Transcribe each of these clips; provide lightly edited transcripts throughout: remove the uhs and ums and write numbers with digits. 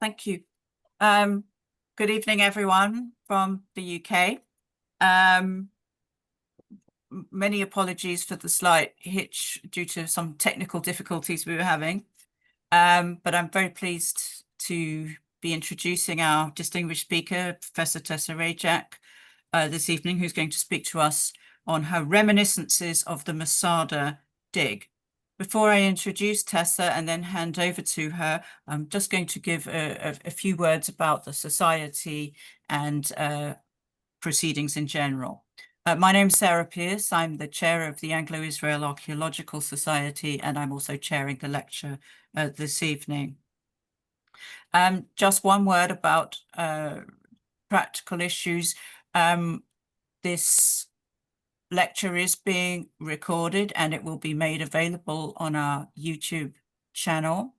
Thank you. Good evening, everyone from the UK. Many apologies for the slight hitch due to some technical difficulties we were having. But I'm very pleased to be introducing our distinguished speaker, Professor Tessa Rajak, this evening, who's going to speak to us on her reminiscences of the Masada dig. Before I introduce Tessa and then hand over to her, I'm just going to give a few words about the society and proceedings in general. My name's Sarah Pearce. I'm the chair of the Anglo-Israel Archaeological Society, and I'm also chairing the lecture this evening. Just one word about practical issues. This lecture is being recorded and it will be made available on our YouTube channel.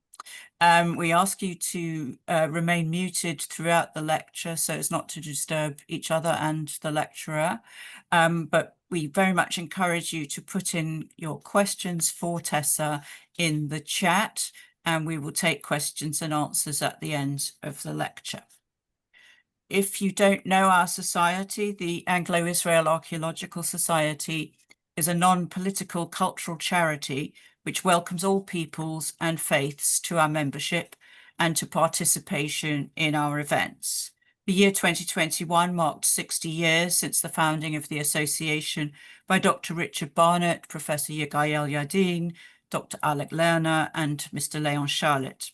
We ask you to remain muted throughout the lecture so as not to disturb each other and the lecturer. But we very much encourage you to put in your questions for Tessa in the chat, and we will take questions and answers at the end of the lecture. If you don't know our society, the Anglo-Israel Archaeological Society is a non-political cultural charity which welcomes all peoples and faiths to our membership and to participation in our events. The year 2021 marked 60 years since the founding of the association by Dr. Richard Barnett, Professor Yigael Yadin, Dr. Alec Lerner, and Mr. Leon Charlotte.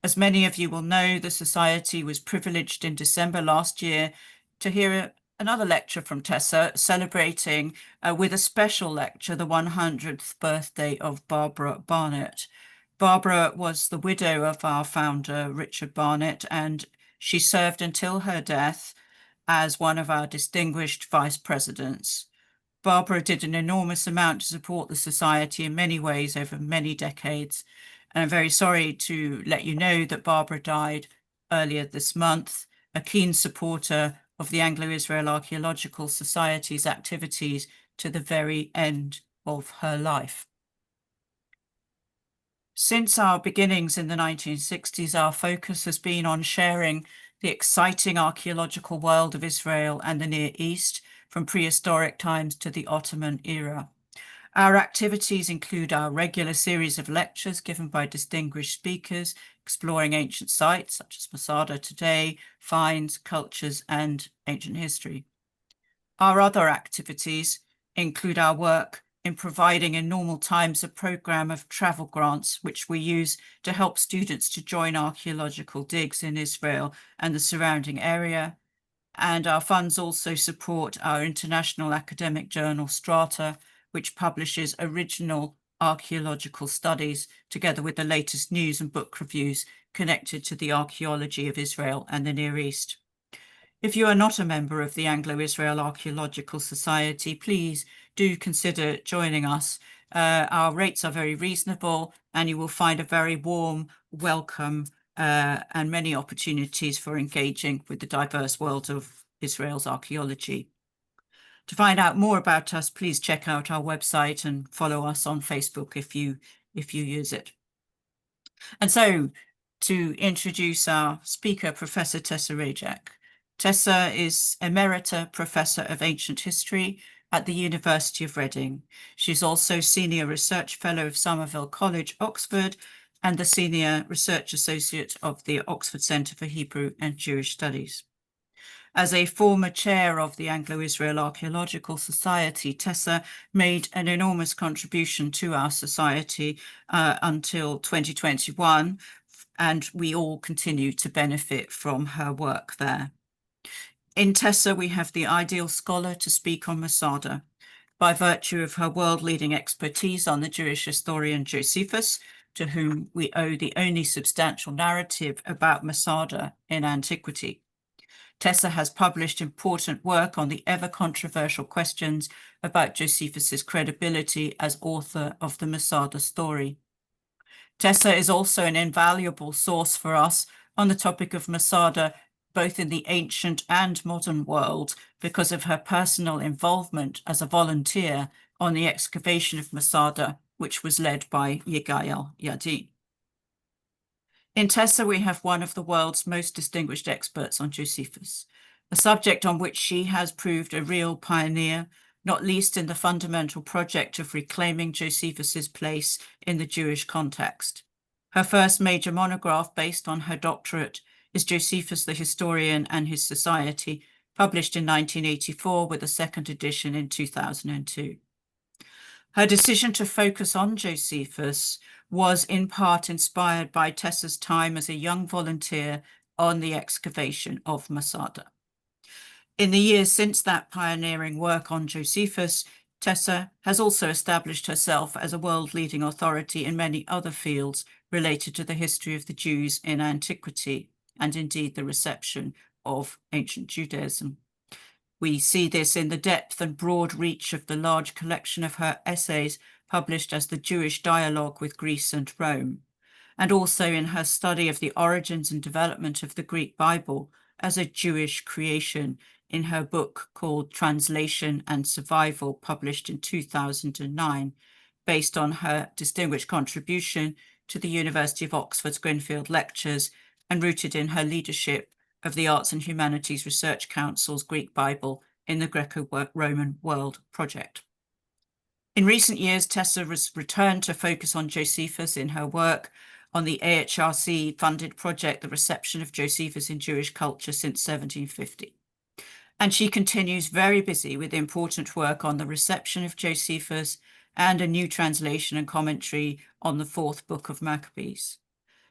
As many of you will know, the Society was privileged in December last year to hear another lecture from Tessa, celebrating with a special lecture the 100th birthday of Barbara Barnett. Barbara was the widow of our founder, Richard Barnett, and she served until her death as one of our distinguished vice presidents. Barbara did an enormous amount to support the Society in many ways over many decades. And I'm very sorry to let you know that Barbara died earlier this month, a keen supporter of the Anglo-Israel Archaeological Society's activities to the very end of her life. Since our beginnings in the 1960s, our focus has been on sharing the exciting archaeological world of Israel and the Near East, from prehistoric times to the Ottoman era. Our activities include our regular series of lectures given by distinguished speakers, exploring ancient sites such as Masada today, finds, cultures, and ancient history. Our other activities include our work in providing in normal times a program of travel grants, which we use to help students to join archaeological digs in Israel and the surrounding area. And our funds also support our international academic journal, Strata, which publishes original archaeological studies together with the latest news and book reviews connected to the archaeology of Israel and the Near East. If you are not a member of the Anglo-Israel Archaeological Society, please do consider joining us. Our rates are very reasonable and you will find a very warm welcome and many opportunities for engaging with the diverse world of Israel's archaeology. To find out more about us, please check out our website and follow us on Facebook if you use it. And so, to introduce our speaker, Professor Tessa Rajak. Tessa is Emerita Professor of Ancient History at the University of Reading. She's also Senior Research Fellow of Somerville College, Oxford, and the Senior Research Associate of the Oxford Centre for Hebrew and Jewish Studies. As a former chair of the Anglo-Israel Archaeological Society, Tessa made an enormous contribution to our society until 2021, and we all continue to benefit from her work there. In Tessa, we have the ideal scholar to speak on Masada, by virtue of her world-leading expertise on the Jewish historian Josephus, to whom we owe the only substantial narrative about Masada in antiquity. Tessa has published important work on the ever-controversial questions about Josephus's credibility as author of the Masada story. Tessa is also an invaluable source for us on the topic of Masada, both in the ancient and modern world, because of her personal involvement as a volunteer on the excavation of Masada, which was led by Yigael Yadin. In Tessa, we have one of the world's most distinguished experts on Josephus, a subject on which she has proved a real pioneer, not least in the fundamental project of reclaiming Josephus's place in the Jewish context. Her first major monograph, based on her doctorate, is Josephus the Historian and His Society, published in 1984 with a second edition in 2002. Her decision to focus on Josephus was in part inspired by Tessa's time as a young volunteer on the excavation of Masada. In the years since that pioneering work on Josephus, Tessa has also established herself as a world-leading authority in many other fields related to the history of the Jews in antiquity and indeed the reception of ancient Judaism. We see this in the depth and broad reach of the large collection of her essays published as the Jewish Dialogue with Greece and Rome, and also in her study of the origins and development of the Greek Bible as a Jewish creation in her book called Translation and Survival, published in 2009, based on her distinguished contribution to the University of Oxford's Grinfield Lectures and rooted in her leadership of the Arts and Humanities Research Council's Greek Bible in the Greco-Roman World Project. In recent years, Tessa has returned to focus on Josephus in her work on the AHRC-funded project, The Reception of Josephus in Jewish Culture since 1750. And she continues very busy with important work on the reception of Josephus and a new translation and commentary on the fourth book of Maccabees.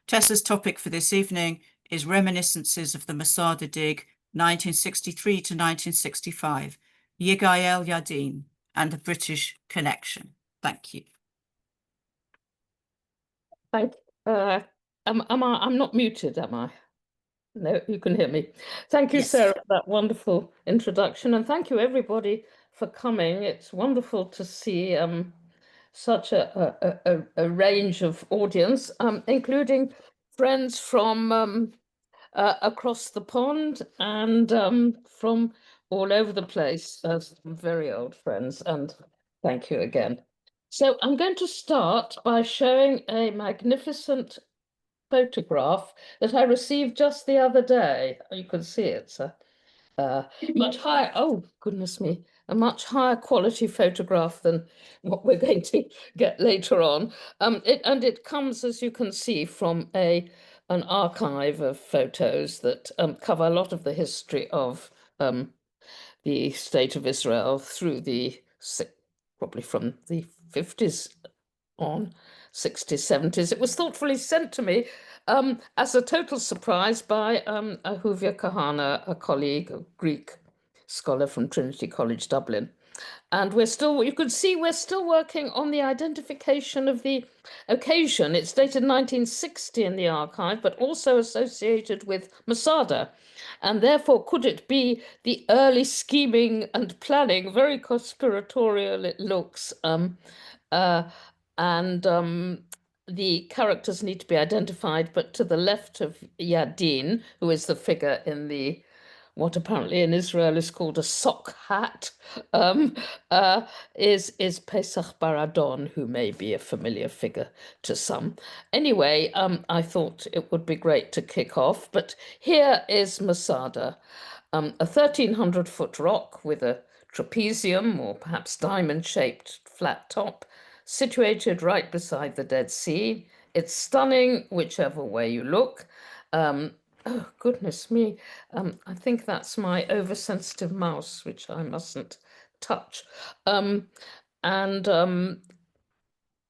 Tessa's topic for this evening is Reminiscences of the Masada Dig, 1963 to 1965, Yigael Yadin and the British Connection. Thank you. I'm not muted, am I? No, you can hear me. Thank you, Yes. Sarah, for that wonderful introduction, and thank you everybody for coming. It's wonderful to see such a range of audience, including friends from across the pond and from all over the place, some very old friends, and thank you again. So I'm going to start by showing a magnificent photograph that I received just the other day. You can see it's a much higher, oh goodness me, a much higher quality photograph than what we're going to get later on. It comes, as you can see, from an archive of photos that cover a lot of the history of the state of Israel through the, probably from the 50s on, 60s, 70s. It was thoughtfully sent to me as a total surprise by Ahuvia Kahana, a colleague, a Greek scholar from Trinity College, Dublin. And we're still, you can see we're still working on the identification of the occasion. It's dated 1960 in the archive, but also associated with Masada. And therefore, could it be the early scheming and planning? Very conspiratorial it looks. The characters need to be identified, but to the left of Yadin, who is the figure in the what apparently in Israel is called a sock hat, is Pesach Baradon, who may be a familiar figure to some. Anyway, I thought it would be great to kick off, but here is Masada, a 1,300-foot rock with a trapezium or perhaps diamond-shaped flat top, situated right beside the Dead Sea. It's stunning whichever way you look. Oh, goodness me. I think that's my oversensitive mouse, which I mustn't touch. There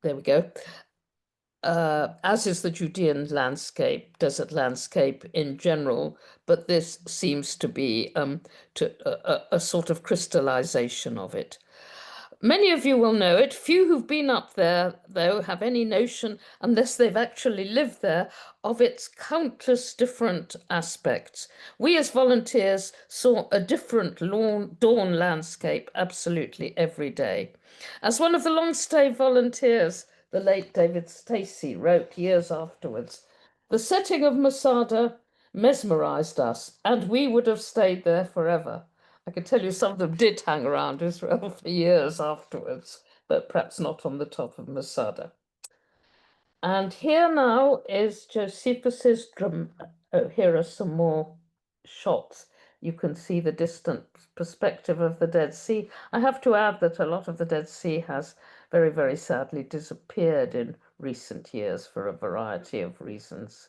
we go. As is the Judean landscape, desert landscape in general, but this seems to be a sort of crystallization of it. Many of you will know it. Few who've been up there, though, have any notion, unless they've actually lived there, of its countless different aspects. We as volunteers saw a different dawn landscape absolutely every day. As one of the long-stay volunteers, the late David Stacey, wrote years afterwards, the setting of Masada mesmerized us, and we would have stayed there forever. I can tell you some of them did hang around Israel for years afterwards, but perhaps not on the top of Masada. And here now is Josephus's drum. Oh, here are some more shots. You can see the distant perspective of the Dead Sea. I have to add that a lot of the Dead Sea has very, very sadly disappeared in recent years for a variety of reasons.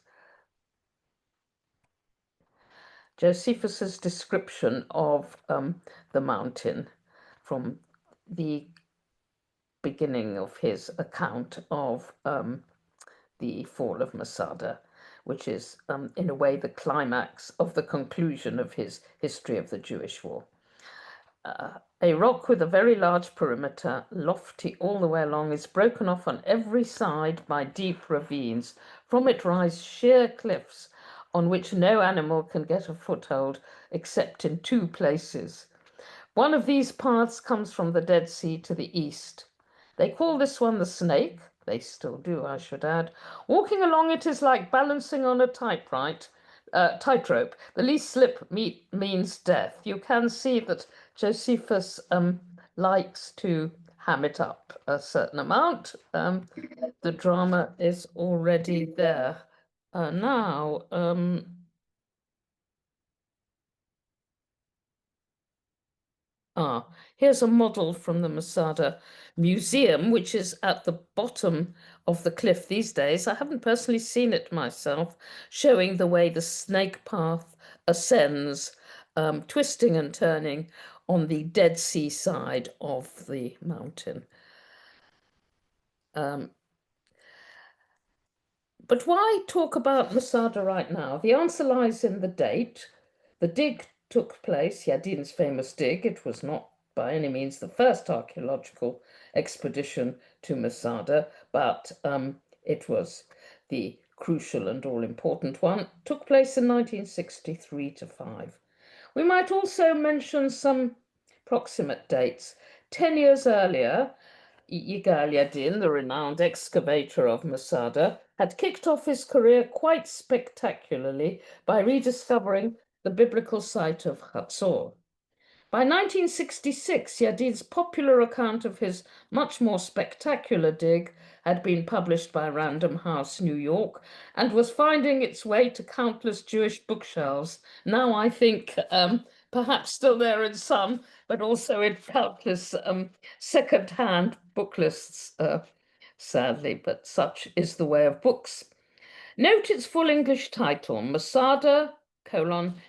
Josephus's description of the mountain from the beginning of his account of the fall of Masada, which is in a way the climax of the conclusion of his history of the Jewish war. A rock with a very large perimeter, lofty all the way along, is broken off on every side by deep ravines. From it rise sheer cliffs on which no animal can get a foothold except in two places. One of these paths comes from the Dead Sea to the east. They call this one the Snake. They still do, I should add. Walking along it is like balancing on a tightrope. The least slip means death. You can see that Josephus likes to ham it up a certain amount. The drama is already there. Now, here's a model from the Masada Museum, which is at the bottom of the cliff these days. I haven't personally seen it myself, showing the way the snake path ascends, twisting and turning on the Dead Sea side of the mountain. But why talk about Masada right now? The answer lies in the date. The dig took place, Yadin's famous dig. It was not by any means the first archaeological expedition to Masada, but it was the crucial and all-important one. It took place in 1963 to 5. We might also mention some proximate dates. 10 years earlier, Yigal Yadin, the renowned excavator of Masada, had kicked off his career quite spectacularly by rediscovering the biblical site of Hatzor. By 1966, Yadid's popular account of his much more spectacular dig had been published by Random House, New York, and was finding its way to countless Jewish bookshelves. Now I think perhaps still there in some, but also in countless second-hand book lists, sadly, but such is the way of books. Note its full English title, Masada,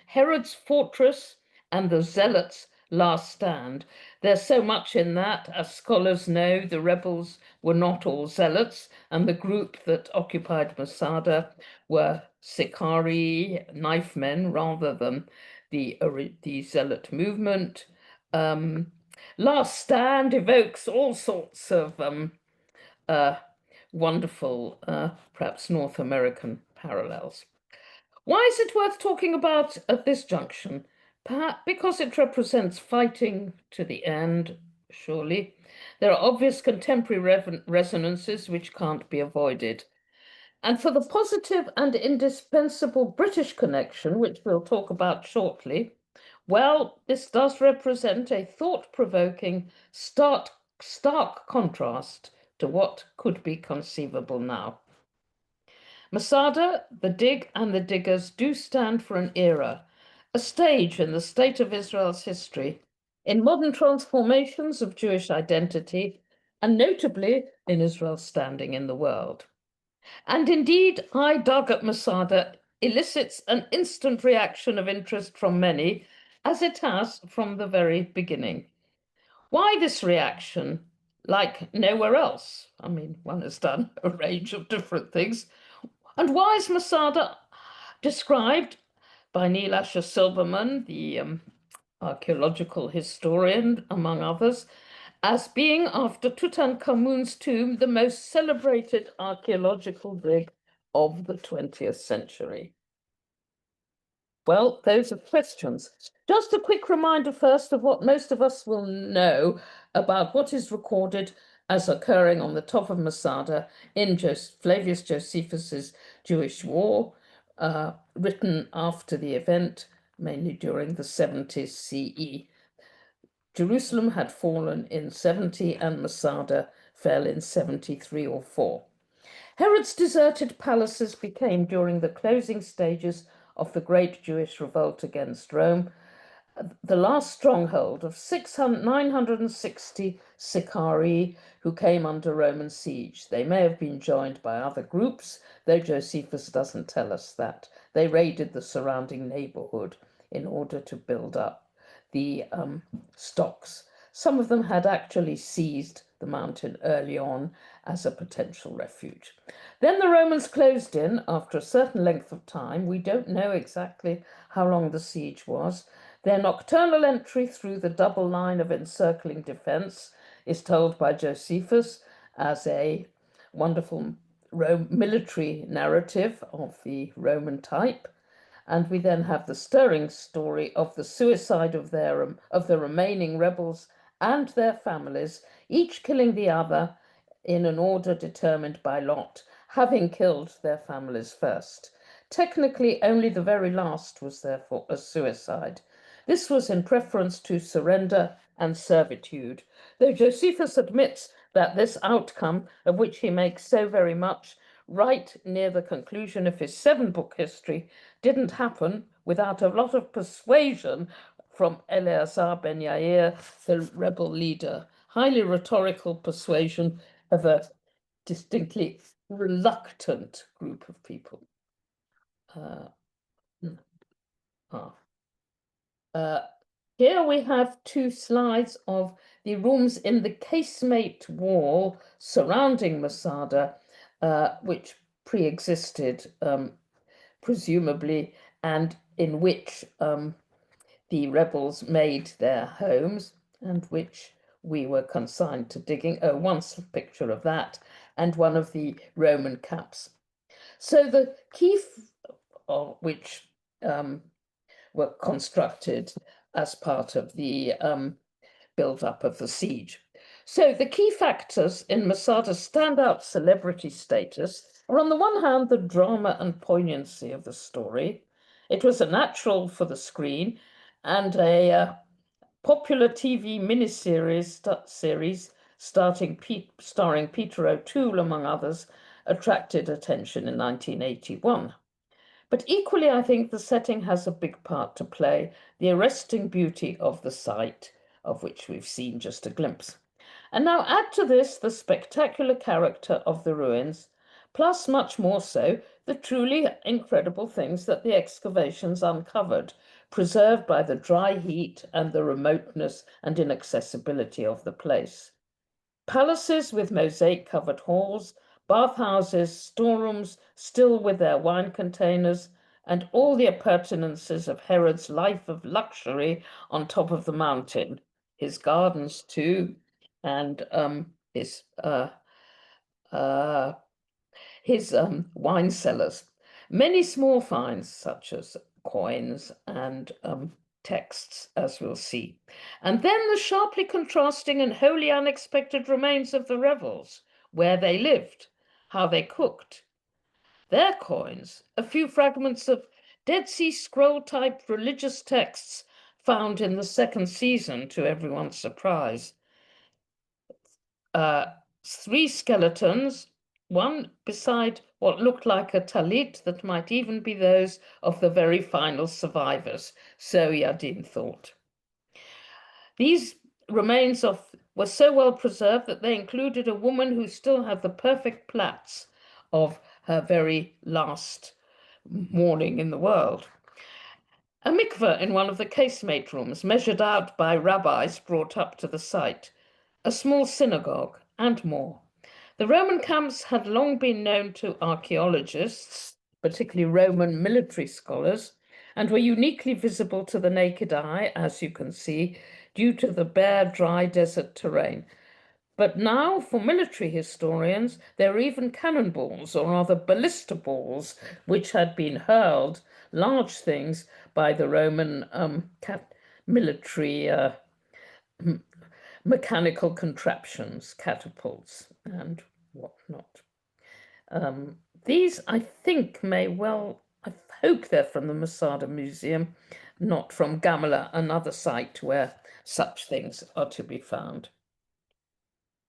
Herod's Fortress and the Zealots' Last Stand. There's so much in that. As scholars know, the rebels were not all zealots, and the group that occupied Masada were Sicarii, knife men, rather than the zealot movement. Last Stand evokes all sorts of wonderful, perhaps North American parallels. Why is it worth talking about at this junction? Perhaps because it represents fighting to the end, surely. There are obvious contemporary resonances which can't be avoided. And for the positive and indispensable British connection, which we'll talk about shortly, well, this does represent a thought-provoking, stark contrast to what could be conceivable now. Masada, the dig, and the diggers do stand for an era, a stage in the state of Israel's history, in modern transformations of Jewish identity, and notably in Israel's standing in the world. And indeed, I dug at Masada elicits an instant reaction of interest from many, as it has from the very beginning. Why this reaction? Like nowhere else. I mean, one has done a range of different things. And why is Masada described by Neil Asher Silverman, the archaeological historian, among others, as being, after Tutankhamun's tomb, the most celebrated archaeological dig of the 20th century? Well, those are questions. Just a quick reminder first of what most of us will know about what is recorded as occurring on the top of Masada in Flavius Josephus's Jewish War, written after the event, mainly during the 70s CE. Jerusalem had fallen in 70 and Masada fell in 73 or 4. Herod's deserted palaces became, during the closing stages of the Great Jewish Revolt against Rome, the last stronghold of 960 Sicarii who came under Roman siege. They may have been joined by other groups, though Josephus doesn't tell us that. They raided the surrounding neighborhood in order to build up the stocks. Some of them had actually seized the mountain early on as a potential refuge. Then the Romans closed in after a certain length of time. We don't know exactly how long the siege was. Their nocturnal entry through the double line of encircling defense is told by Josephus as a wonderful military narrative of the Roman type. And we then have the stirring story of the suicide of the remaining rebels and their families, each killing the other in an order determined by lot, having killed their families first. Technically, only the very last was therefore a suicide. This was in preference to surrender and servitude, though Josephus admits that this outcome, of which he makes so very much, right near the conclusion of his 7-book history, didn't happen without a lot of persuasion from Eleazar ben Yair, the rebel leader. Highly rhetorical persuasion of a distinctly reluctant group of people. Here we have 2 slides of the rooms in the casemate wall surrounding Masada, which pre-existed, presumably, and in which the rebels made their homes, and which we were consigned to digging. Oh, one picture of that, and one of the Roman camps. So the key, which were constructed as part of the build-up of the siege. So the key factors in Masada's standout celebrity status are, on the one hand, the drama and poignancy of the story. It was a natural for the screen, and a popular TV miniseries starring Peter O'Toole, among others, attracted attention in 1981. But equally, I think the setting has a big part to play, the arresting beauty of the site, of which we've seen just a glimpse. And now add to this the spectacular character of the ruins, plus much more so, the truly incredible things that the excavations uncovered, preserved by the dry heat and the remoteness and inaccessibility of the place. Palaces with mosaic-covered halls, bathhouses, storerooms still with their wine containers, and all the appurtenances of Herod's life of luxury on top of the mountain. His gardens too, and his wine cellars. Many small finds, such as coins and texts, as we'll see. And then the sharply contrasting and wholly unexpected remains of the rebels, where they lived, how they cooked. Their coins, a few fragments of Dead Sea Scroll-type religious texts found in the 2nd season, to everyone's surprise. 3 skeletons, one beside what looked like a talit that might even be those of the very final survivors, so Yadin thought. These remains were so well preserved that they included a woman who still had the perfect plaits of her very last morning in the world. A mikveh in one of the casemate rooms, measured out by rabbis brought up to the site, a small synagogue, and more. The Roman camps had long been known to archaeologists, particularly Roman military scholars, and were uniquely visible to the naked eye, as you can see, due to the bare, dry desert terrain. But now, for military historians, there are even cannonballs, or rather ballista balls, which had been hurled, large things, by the Roman military mechanical contraptions, catapults, and whatnot. These, I think, I hope they're from the Masada Museum, not from Gamala, another site where such things are to be found.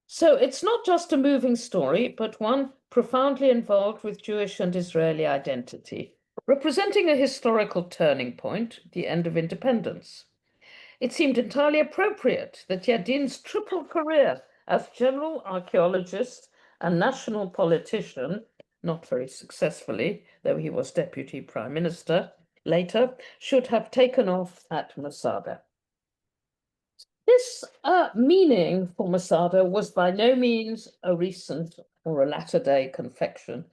So it's not just a moving story, but one profoundly involved with Jewish and Israeli identity, representing a historical turning point, the end of independence. It seemed entirely appropriate that Yadin's triple career as general archaeologist and national politician, not very successfully, though he was deputy prime minister later, should have taken off at Masada. This meaning for Masada was by no means a recent or a latter-day confection.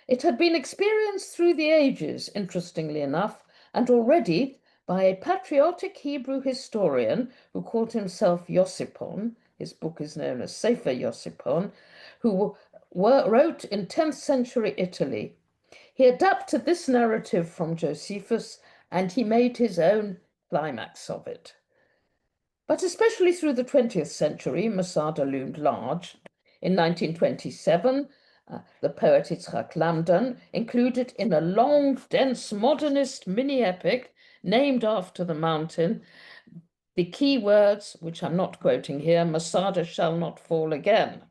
It had been experienced through the ages, interestingly enough, and already by a patriotic Hebrew historian who called himself Yosipon. His book is known as Sefer Yosipon, who wrote in 10th century Italy. He adapted this narrative from Josephus and he made his own climax of it. But especially through the 20th century, Masada loomed large. In 1927, the poet Yitzhak Lamdan included in a long, dense, modernist mini-epic named after the mountain the key words, which I'm not quoting here, Masada shall not fall again.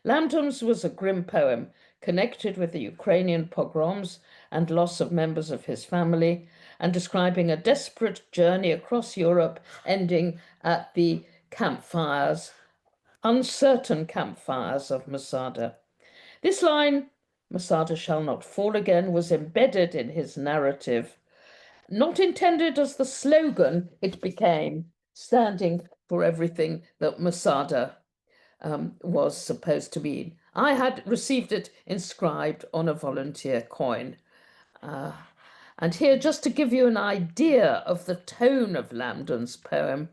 Lamdan's was a grim poem connected with the Ukrainian pogroms and loss of members of his family, and describing a desperate journey across Europe, ending at the campfires, uncertain campfires of Masada. This line, Masada shall not fall again, was embedded in his narrative, not intended as the slogan it became, standing for everything that Masada was supposed to mean. I had received it inscribed on a volunteer coin. And here, just to give you an idea of the tone of Lamdan's poem,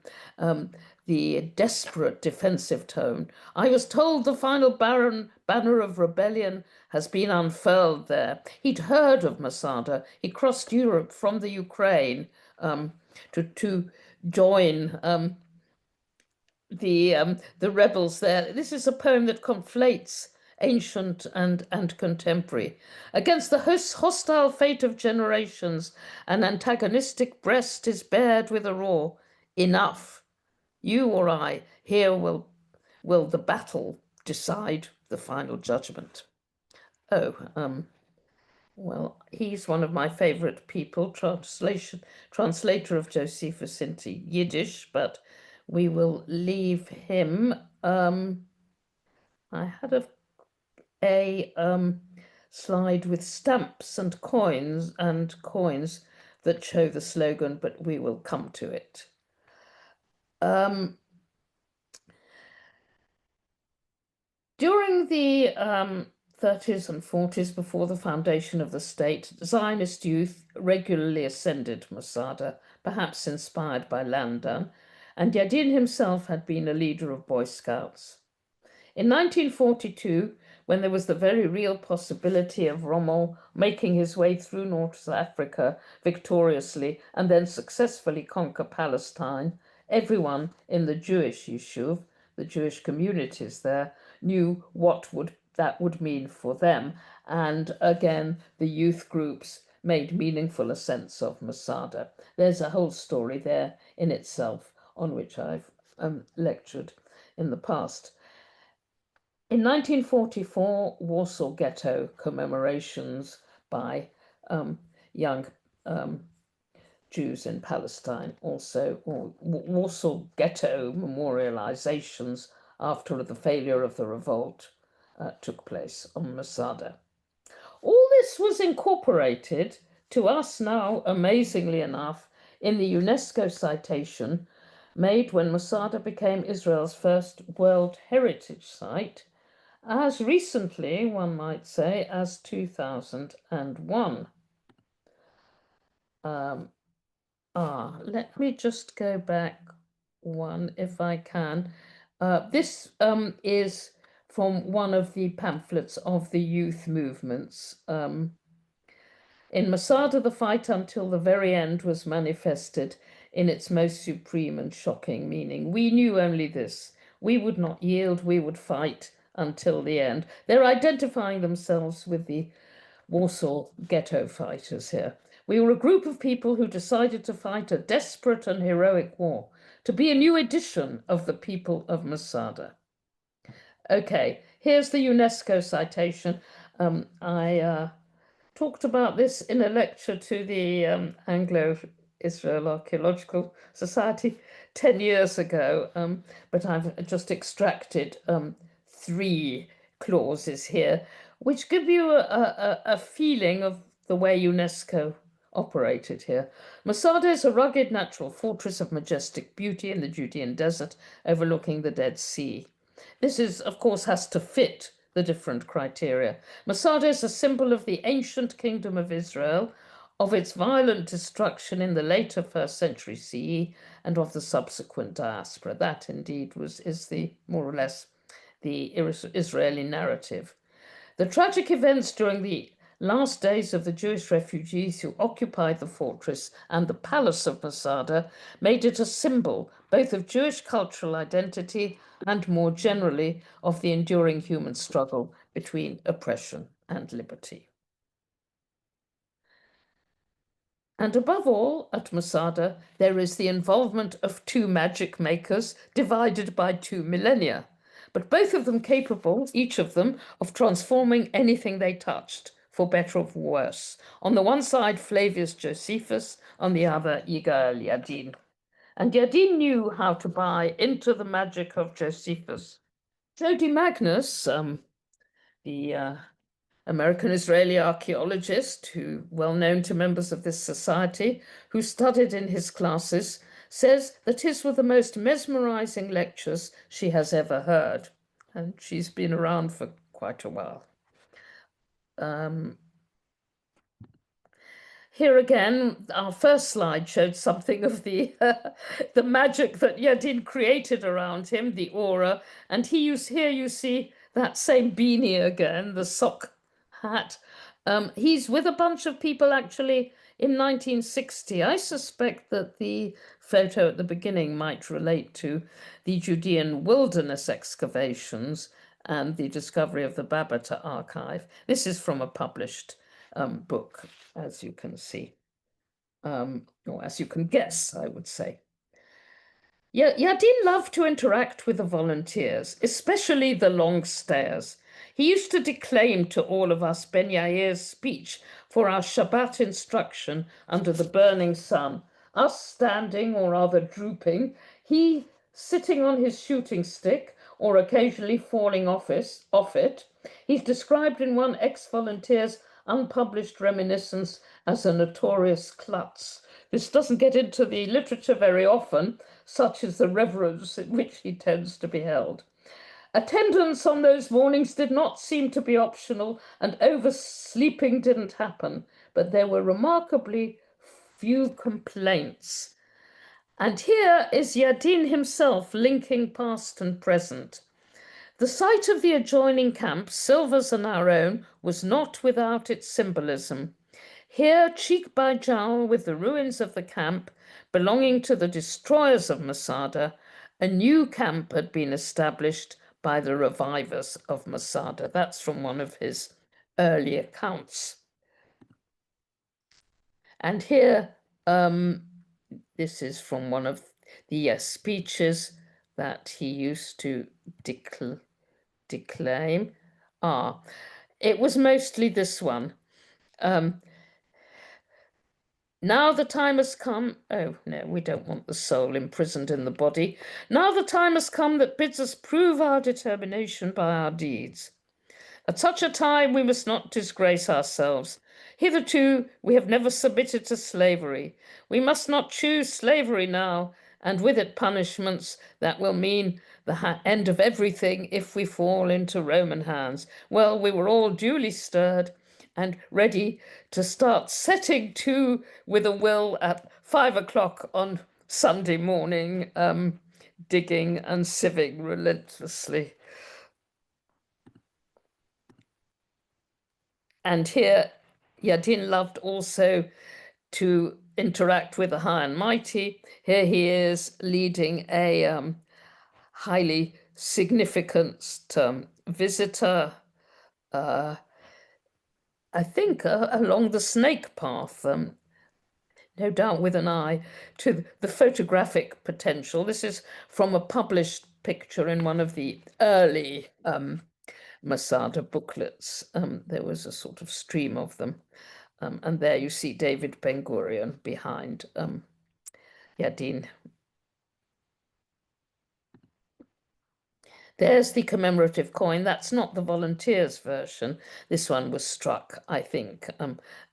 the desperate defensive tone, I was told the final banner of rebellion has been unfurled there. He'd heard of Masada. He crossed Europe from the Ukraine to join the rebels there. This is a poem that conflates ancient and contemporary. Against the hostile fate of generations, an antagonistic breast is bared with a roar. Enough. You or I, here will the battle decide the final judgment. Oh, well, he's one of my favorite people, translator of Josephus into Yiddish, but we will leave him. I had a slide with stamps and coins that show the slogan, but we will come to it. During the 30s and 40s, before the foundation of the state, Zionist youth regularly ascended Masada, perhaps inspired by Lamdan, and Yadin himself had been a leader of Boy Scouts. In 1942, when there was the very real possibility of Rommel making his way through North Africa victoriously and then successfully conquer Palestine, everyone in the Jewish Yishuv, the Jewish communities there, knew what that would mean for them. And again, the youth groups made meaningful ascents of Masada. There's a whole story there in itself on which I've lectured in the past. In 1944, Warsaw Ghetto commemorations by young Jews in Palestine, also Warsaw Ghetto memorializations after the failure of the revolt took place on Masada. All this was incorporated to us now, amazingly enough, in the UNESCO citation made when Masada became Israel's first World Heritage Site, as recently, one might say, as 2001. Let me just go back one if I can. This is from one of the pamphlets of the youth movements. In Masada, the fight until the very end was manifested in its most supreme and shocking meaning. We knew only this. We would not yield, we would fight until the end. They're identifying themselves with the Warsaw Ghetto fighters here. We were a group of people who decided to fight a desperate and heroic war, to be a new edition of the people of Masada. Okay, here's the UNESCO citation. I talked about this in a lecture to the Anglo-Israel Archaeological Society 10 years ago, but I've just extracted 3 clauses here, which give you a feeling of the way UNESCO operated here. Masada is a rugged natural fortress of majestic beauty in the Judean desert overlooking the Dead Sea. This is, of course, has to fit the different criteria. Masada is a symbol of the ancient kingdom of Israel, of its violent destruction in the later 1st century CE, and of the subsequent diaspora. That indeed is the more or less the Israeli narrative. The tragic events during the last days of the Jewish refugees who occupied the fortress and the palace of Masada made it a symbol both of Jewish cultural identity and more generally of the enduring human struggle between oppression and liberty. And above all, at Masada, there is the involvement of 2 magic makers divided by 2 millennia, but both of them capable, each of them, of transforming anything they touched, for better or for worse. On the one side, Flavius Josephus, on the other, Yigael Yadin. And Yadin knew how to buy into the magic of Josephus. Jody Magnus, the American-Israeli archaeologist, who well known to members of this society, who studied in his classes, says that his were the most mesmerizing lectures she has ever heard. And she's been around for quite a while. Here again, our first slide showed something of the the magic that Yadin created around him, the aura. And here you see that same beanie again, the sock hat. He's with a bunch of people actually in 1960. I suspect that the photo at the beginning might relate to the Judean wilderness excavations and the discovery of the Babata archive. This is from a published book, as you can see, or as you can guess, I would say. Yadin loved to interact with the volunteers, especially the long stayers. He used to declaim to all of us Ben Yair's speech for our Shabbat instruction under the burning sun, us standing or rather drooping, he sitting on his shooting stick or occasionally falling off it. He's described in one ex-volunteer's unpublished reminiscence as a notorious klutz. This doesn't get into the literature very often, such as the reverence in which he tends to be held. Attendance on those mornings did not seem to be optional, and oversleeping didn't happen, but there were remarkably few complaints. And here is Yadin himself linking past and present. The site of the adjoining camp, Silva's and our own, was not without its symbolism. Here, cheek by jowl with the ruins of the camp belonging to the destroyers of Masada, a new camp had been established by the revivers of Masada. That's from one of his early accounts. And here, this is from one of the speeches that he used to declaim. It was mostly this one. Now the time has come. Oh, no, we don't want the soul imprisoned in the body. Now the time has come that bids us prove our determination by our deeds. At such a time, we must not disgrace ourselves. Hitherto, we have never submitted to slavery. We must not choose slavery now, and with it punishments that will mean the end of everything if we fall into Roman hands. Well, we were all duly stirred and ready to start setting to with a will at 5 o'clock on Sunday morning, digging and sieving relentlessly. And here, Yadin loved also to interact with the high and mighty. Here he is leading a highly significant visitor, I think, along the snake path, no doubt with an eye to the photographic potential. This is from a published picture in one of the early Masada booklets. There was a sort of stream of them. And there you see David Ben-Gurion behind Yadin. There's the commemorative coin. That's not the volunteers version. This one was struck, I think,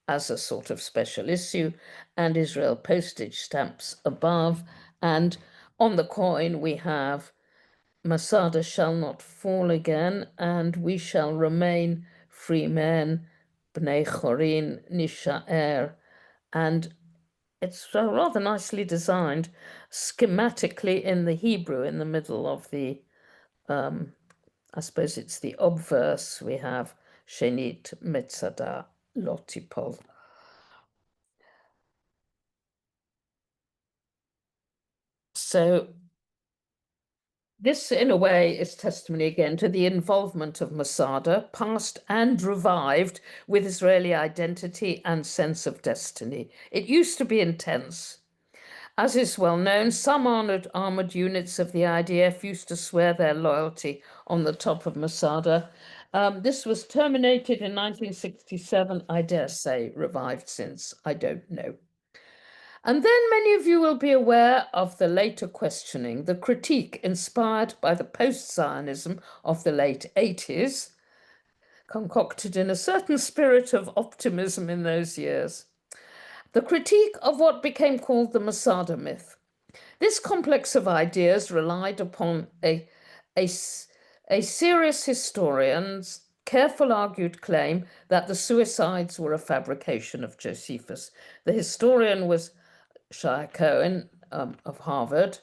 as a sort of special issue, and Israel postage stamps above. And on the coin we have Masada shall not fall again, and we shall remain free men, Bnei Chorin Nisha'er. And it's rather nicely designed schematically in the Hebrew in the middle of the I suppose it's the obverse. We have Shenit Metzada Lotipol. So this, in a way, is testimony again to the involvement of Masada, past and revived, with Israeli identity and sense of destiny. It used to be intense. As is well known, some armoured units of the IDF used to swear their loyalty on the top of Masada. This was terminated in 1967, I dare say, revived since, I don't know. And then many of you will be aware of the later questioning, the critique inspired by the post-Zionism of the late 80s, concocted in a certain spirit of optimism in those years. The critique of what became called the Masada myth. This complex of ideas relied upon a serious historian's careful argued claim that the suicides were a fabrication of Josephus. The historian was Shia Cohen of Harvard,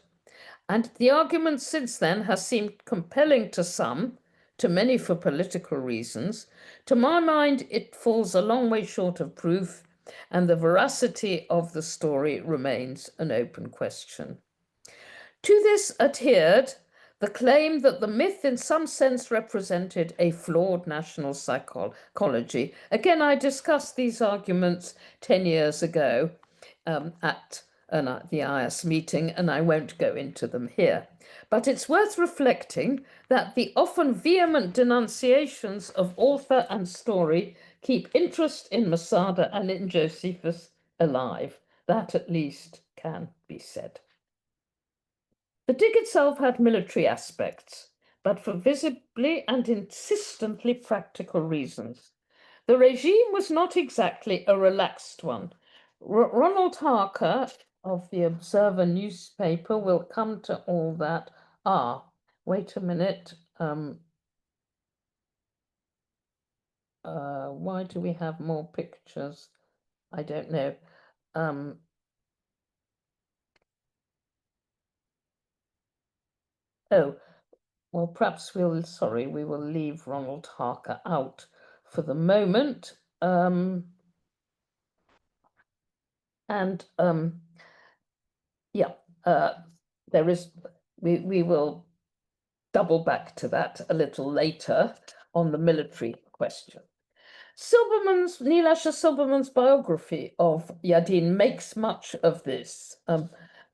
and the argument since then has seemed compelling to some, to many for political reasons. To my mind, it falls a long way short of proof, and the veracity of the story remains an open question. To this adhered the claim that the myth in some sense represented a flawed national psychology. Again, I discussed these arguments 10 years ago at the AIAS meeting, and I won't go into them here. But it's worth reflecting that the often vehement denunciations of author and story keep interest in Masada and in Josephus alive. That at least can be said. The dig itself had military aspects, but for visibly and insistently practical reasons. The regime was not exactly a relaxed one. Ronald Harker of the Observer newspaper will come to all that. Wait a minute. Why do we have more pictures? I don't know. Oh, well, perhaps we will leave Ronald Harker out for the moment. We will double back to that a little later on the military question. Nilasha Silberman's biography of Yadin makes much of this.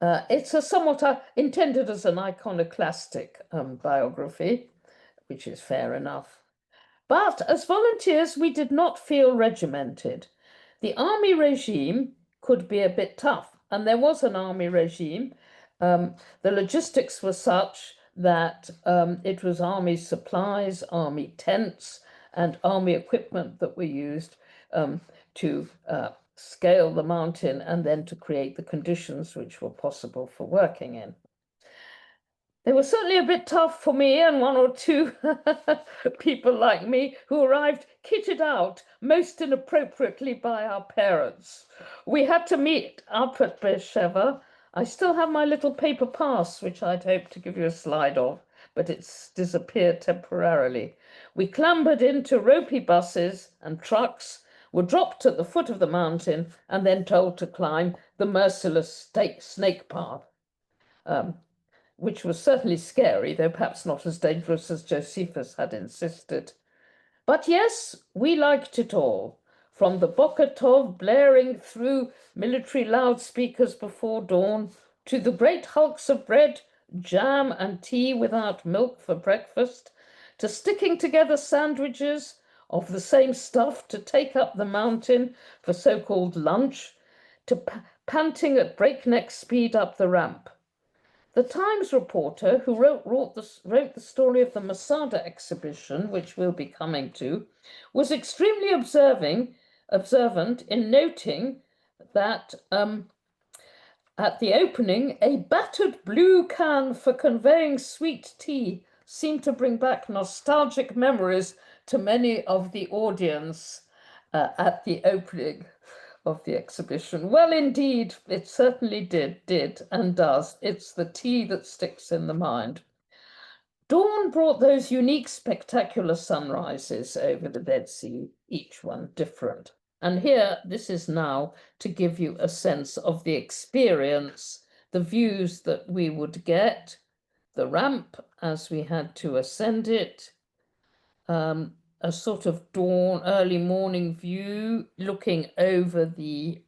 It's a somewhat intended as an iconoclastic biography, which is fair enough. But as volunteers, we did not feel regimented. The army regime could be a bit tough, and there was an army regime. The logistics were such that it was army supplies, army tents, and army equipment that were used to scale the mountain and then to create the conditions which were possible for working in. They were certainly a bit tough for me and one or two people like me who arrived kitted out most inappropriately by our parents. We had to meet up at Beersheba. I still have my little paper pass, which I'd hoped to give you a slide of, but it's disappeared temporarily. We clambered into ropey buses and trucks, were dropped at the foot of the mountain, and then told to climb the merciless snake path. Which was certainly scary, though perhaps not as dangerous as Josephus had insisted. But yes, we liked it all, from the Boker Tov blaring through military loudspeakers before dawn, to the great hulks of bread, jam and tea without milk for breakfast, to sticking together sandwiches of the same stuff to take up the mountain for so-called lunch, to panting at breakneck speed up the ramp. The Times reporter who wrote the story of the Masada exhibition, which we'll be coming to, was extremely observant in noting that at the opening, a battered blue can for conveying sweet tea seemed to bring back nostalgic memories to many of the audience at the opening of the exhibition. Well, indeed, it certainly did and does. It's the tea that sticks in the mind. Dawn brought those unique, spectacular sunrises over the Dead Sea, each one different. And here, this is now to give you a sense of the experience, the views that we would get, the ramp as we had to ascend it, a sort of dawn, early morning view looking over the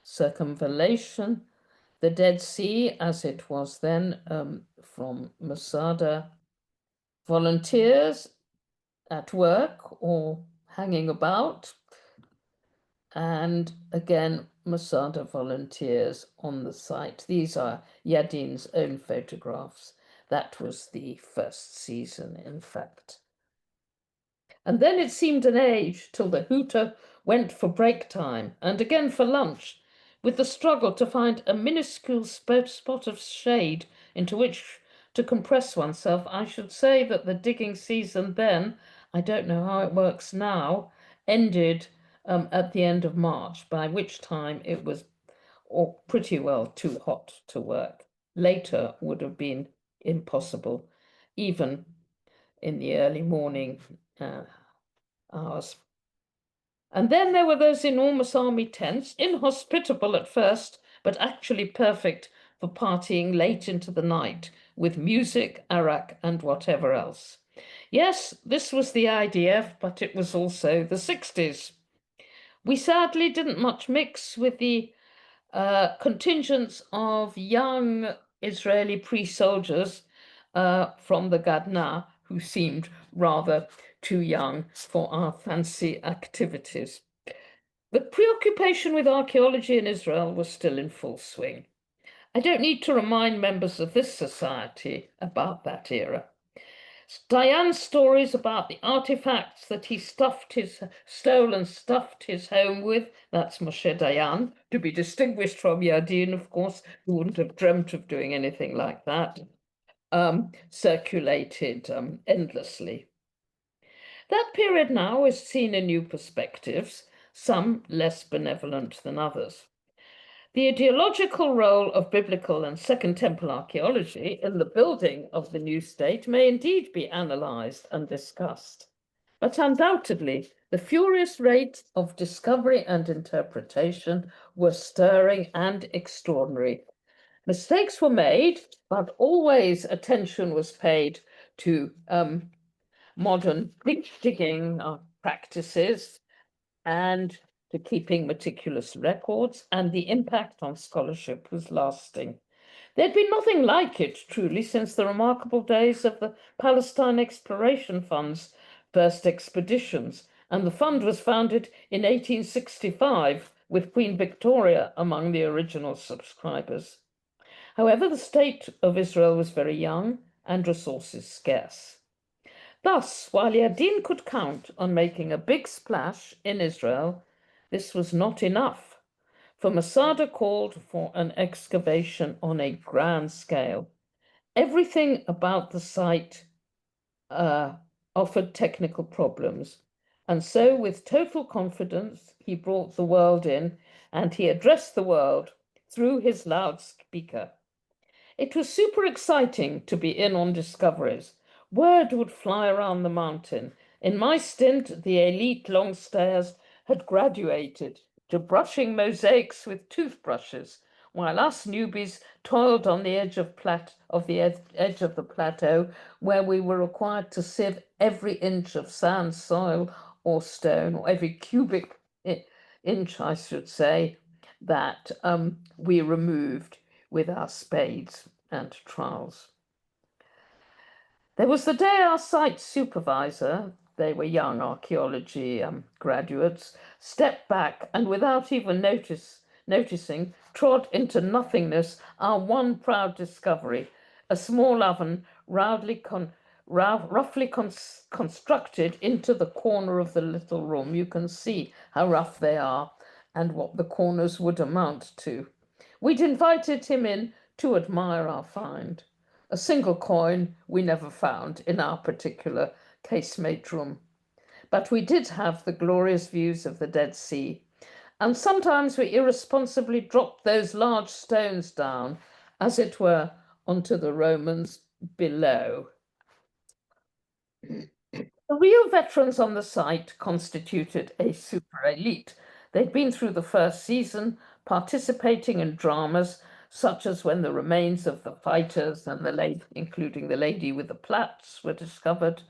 circumvallation, the Dead Sea as it was then from Masada, volunteers at work or hanging about, and again, Masada volunteers on the site. These are Yadin's own photographs. That was the first season, in fact. And then it seemed an age till the hooter went for break time and again for lunch, with the struggle to find a minuscule spot of shade into which to compress oneself. I should say that the digging season then, I don't know how it works now, ended at the end of March, by which time it was pretty well too hot to work. Later would have been impossible, even in the early morning hours. And then there were those enormous army tents, inhospitable at first, but actually perfect for partying late into the night with music, arak, and whatever else. Yes, this was the IDF, but it was also the 60s. We sadly didn't much mix with the contingents of young Israeli pre-soldiers from the Gadna who seemed rather too young for our fancy activities. The preoccupation with archaeology in Israel was still in full swing. I don't need to remind members of this society about that era. Dayan's stories about the artifacts that he stole and stuffed his home with, that's Moshe Dayan, to be distinguished from Yadin, of course, who wouldn't have dreamt of doing anything like that, circulated endlessly. That period now is seen in new perspectives, some less benevolent than others. The ideological role of biblical and Second Temple archaeology in the building of the new state may indeed be analysed and discussed. But undoubtedly, the furious rate of discovery and interpretation were stirring and extraordinary. Mistakes were made, but always attention was paid to modern digging practices and to keeping meticulous records, and the impact on scholarship was lasting. There'd been nothing like it, truly, since the remarkable days of the Palestine Exploration Fund's first expeditions, and the fund was founded in 1865 with Queen Victoria among the original subscribers. However, the state of Israel was very young and resources scarce. Thus, while Yadin could count on making a big splash in Israel, this was not enough, for Masada called for an excavation on a grand scale. Everything about the site offered technical problems, and so with total confidence, he brought the world in, and he addressed the world through his loudspeaker. It was super exciting to be in on discoveries. Word would fly around the mountain. In my stint, the elite long stayers had graduated to brushing mosaics with toothbrushes, while us newbies toiled on the edge of the plateau, where we were required to sieve every inch of sand, soil, or stone, or every cubic inch, I should say, that we removed with our spades and trowels. There was the day our site supervisor, they were young archaeology graduates, stepped back and without even noticing, trod into nothingness our one proud discovery, a small oven roughly constructed into the corner of the little room. You can see how rough they are and what the corners would amount to. We'd invited him in to admire our find. A single coin we never found in our particular casemate room. But we did have the glorious views of the Dead Sea, and sometimes we irresponsibly dropped those large stones down, as it were, onto the Romans below. The real veterans on the site constituted a super elite. They'd been through the first season, participating in dramas such as when the remains of the fighters and the lady, including the lady with the plaits, were discovered,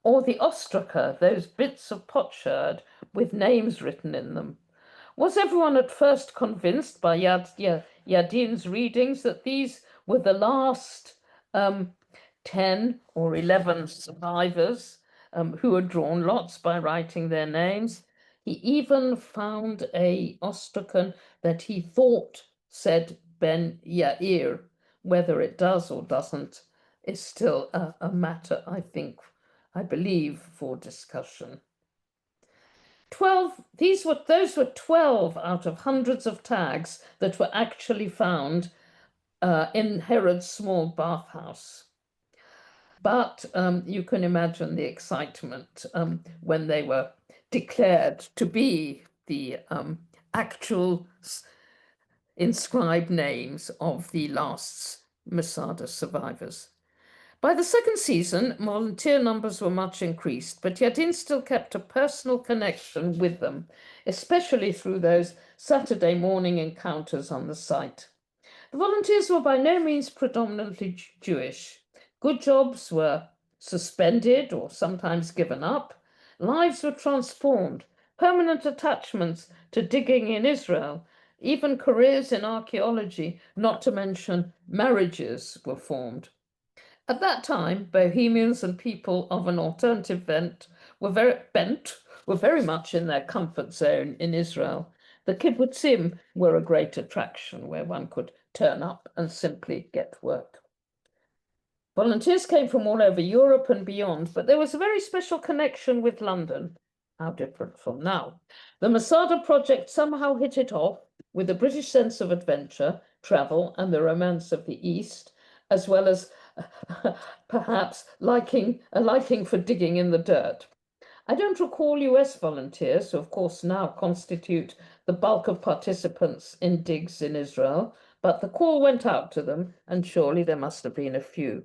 or the ostraca, those bits of potsherd with names written in them. Was everyone at first convinced by Yadin's readings that these were the last 10 or 11 survivors who had drawn lots by writing their names? He even found a ostracan that he thought said Ben Yair. Whether it does or doesn't is still a matter, I believe, for discussion. Those were 12 out of hundreds of tags that were actually found in Herod's small bathhouse. But you can imagine the excitement when they were declared to be the actual inscribed names of the last Masada survivors. By the second season, volunteer numbers were much increased, but Yadin still kept a personal connection with them, especially through those Saturday morning encounters on the site. The volunteers were by no means predominantly Jewish. Good jobs were suspended or sometimes given up. Lives were transformed, permanent attachments to digging in Israel, even careers in archaeology, not to mention marriages, were formed. At that time, bohemians and people of an alternative bent were very much in their comfort zone in Israel. The kibbutzim were a great attraction where one could turn up and simply get work. Volunteers came from all over Europe and beyond, but there was a very special connection with London. How different from now. The Masada project somehow hit it off with a British sense of adventure, travel, and the romance of the East, as well as perhaps a liking for digging in the dirt. I don't recall US volunteers, who of course now constitute the bulk of participants in digs in Israel, but the call went out to them, and surely there must have been a few.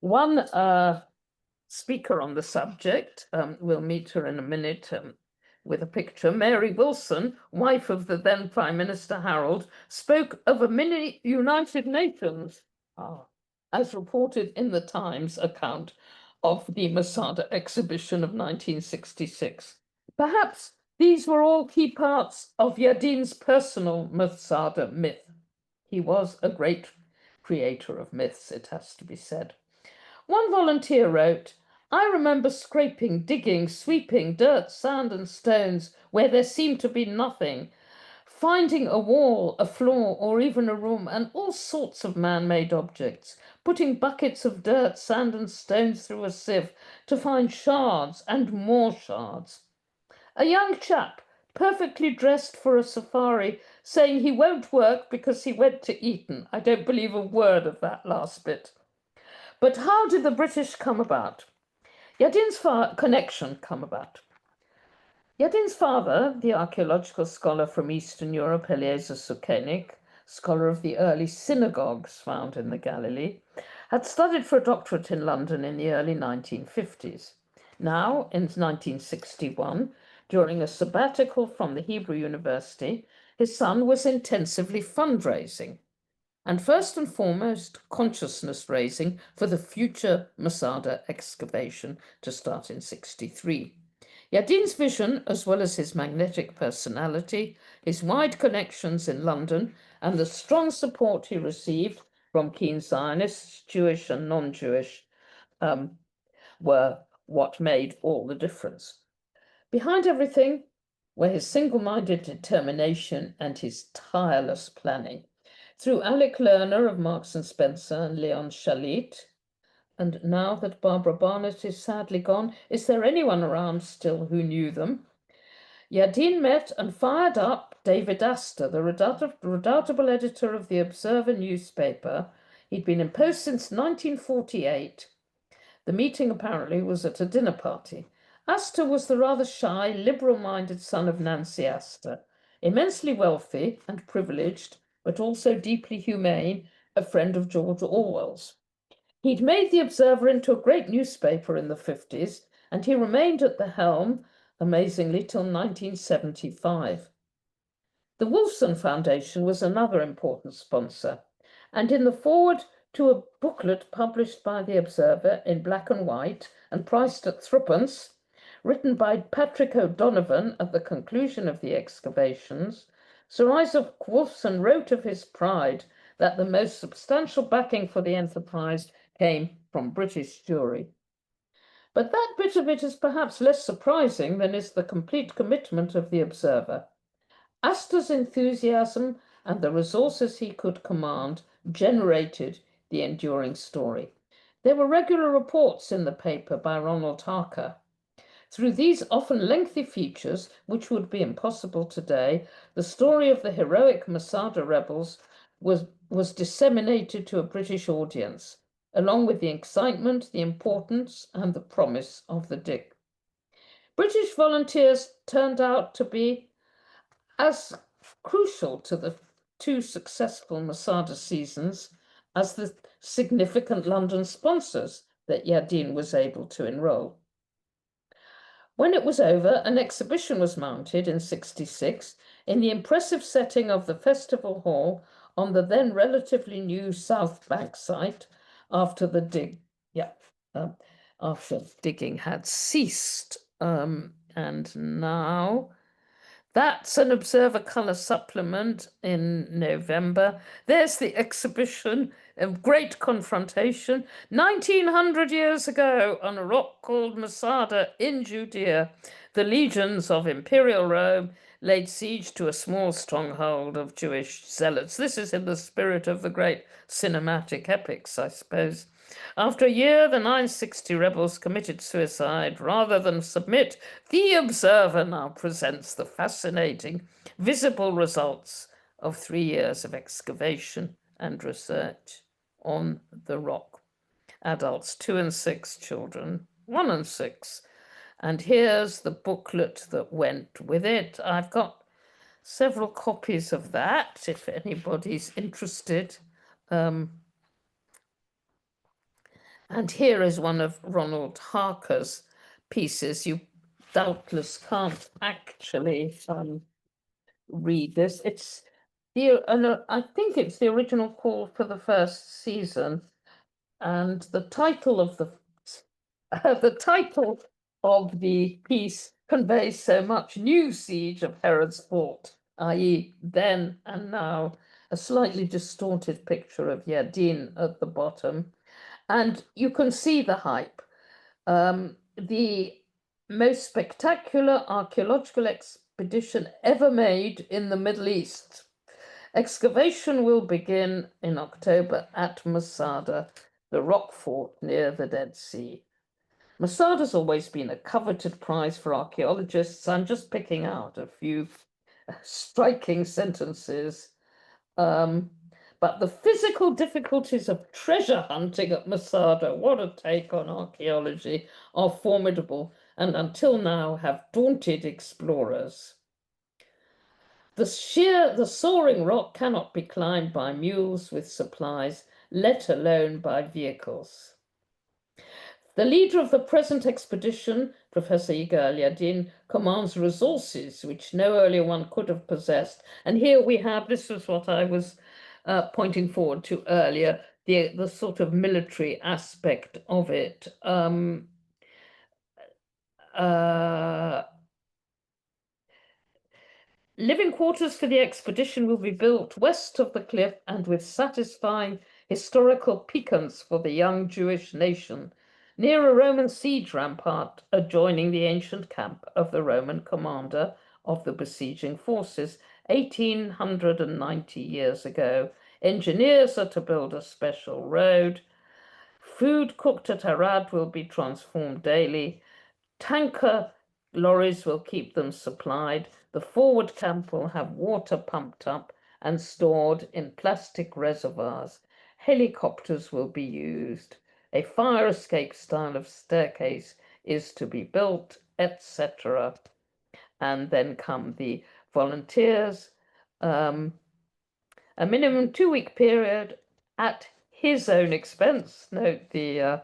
One speaker on the subject, we'll meet her in a minute with a picture, Mary Wilson, wife of the then Prime Minister Harold, spoke of a mini United Nations, as reported in the Times account of the Masada exhibition of 1966. Perhaps these were all key parts of Yadin's personal Masada myth. He was a great creator of myths, it has to be said. One volunteer wrote, "I remember scraping, digging, sweeping dirt, sand, and stones where there seemed to be nothing, finding a wall, a floor, or even a room, and all sorts of man-made objects, putting buckets of dirt, sand, and stones through a sieve to find shards and more shards. A young chap, perfectly dressed for a safari, saying he won't work because he went to Eton. I don't believe a word of that last bit. But how did the British come about? Yadin's connection come about. Yadin's father, the archaeological scholar from Eastern Europe, Eliezer Sukenik, scholar of the early synagogues found in the Galilee, had studied for a doctorate in London in the early 1950s. Now, in 1961, during a sabbatical from the Hebrew University, his son was intensively fundraising, and first and foremost, consciousness raising for the future Masada excavation to start in 63. Yadin's vision, as well as his magnetic personality, his wide connections in London, and the strong support he received, from keen Zionists, Jewish and non-Jewish, were what made all the difference. Behind everything were his single-minded determination and his tireless planning. Through Alec Lerner of Marks and Spencer and Leon Shalit, and now that Barbara Barnett is sadly gone, is there anyone around still who knew them? Yadin met and fired up David Astor, the redoubtable editor of the Observer newspaper. He'd been in post since 1948. The meeting apparently was at a dinner party. Astor was the rather shy, liberal-minded son of Nancy Astor, immensely wealthy and privileged, but also deeply humane, a friend of George Orwell's. He'd made the Observer into a great newspaper in the 50s, and he remained at the helm, amazingly, till 1975. The Wolfson Foundation was another important sponsor, and in the foreword to a booklet published by the Observer in black and white and priced at threepence, written by Patrick O'Donovan at the conclusion of the excavations, Sir Isaac Wolfson wrote of his pride that the most substantial backing for the enterprise came from British Jewry. But that bit of it is perhaps less surprising than is the complete commitment of the Observer. Astor's enthusiasm and the resources he could command generated the enduring story. There were regular reports in the paper by Ronald Harker. Through these often lengthy features, which would be impossible today, the story of the heroic Masada rebels was disseminated to a British audience, along with the excitement, the importance, and the promise of the dig. British volunteers turned out to be as crucial to the two successful Masada seasons as the significant London sponsors that Yadin was able to enroll. When it was over, an exhibition was mounted in '66 in the impressive setting of the Festival Hall on the then relatively new South Bank site after the after digging had ceased. And now that's an Observer Colour supplement in November. There's the exhibition of Great Confrontation, 1900 years ago on a rock called Masada in Judea. The legions of Imperial Rome laid siege to a small stronghold of Jewish zealots. This is in the spirit of the great cinematic epics, I suppose. After a year, the 960 rebels committed suicide. Rather than submit, the Observer now presents the fascinating, visible results of 3 years of excavation and research on the rock. Adults 2 and 6, children 1 and 6. And here's the booklet that went with it. I've got several copies of that, if anybody's interested. And here is one of Ronald Harker's pieces. You doubtless can't actually read this. It's I think it's the original call for the first season, and the title of the title of the piece conveys so much: New Siege of Herod's Fort, i.e., then and now, a slightly distorted picture of Yadin at the bottom. And you can see the hype. The most spectacular archaeological expedition ever made in the Middle East. Excavation will begin in October at Masada, the rock fort near the Dead Sea. Masada's always been a coveted prize for archaeologists. I'm just picking out a few striking sentences. But the physical difficulties of treasure hunting at Masada, what a take on archaeology, are formidable and until now have daunted explorers. The soaring rock cannot be climbed by mules with supplies, let alone by vehicles. The leader of the present expedition, Professor Yigal Yadin, commands resources which no earlier one could have possessed. And here we have, this was what I was pointing forward to earlier, the sort of military aspect of it. Living quarters for the expedition will be built west of the cliff and with satisfying historical piquance for the young Jewish nation, near a Roman siege rampart adjoining the ancient camp of the Roman commander of the besieging forces 1890 years ago. Engineers are to build a special road. Food cooked at Arad will be transformed daily. Tanker lorries will keep them supplied. The forward camp will have water pumped up and stored in plastic reservoirs. Helicopters will be used. A fire escape style of staircase is to be built, etc. And then come the volunteers. A minimum 2-week period at his own expense. Note the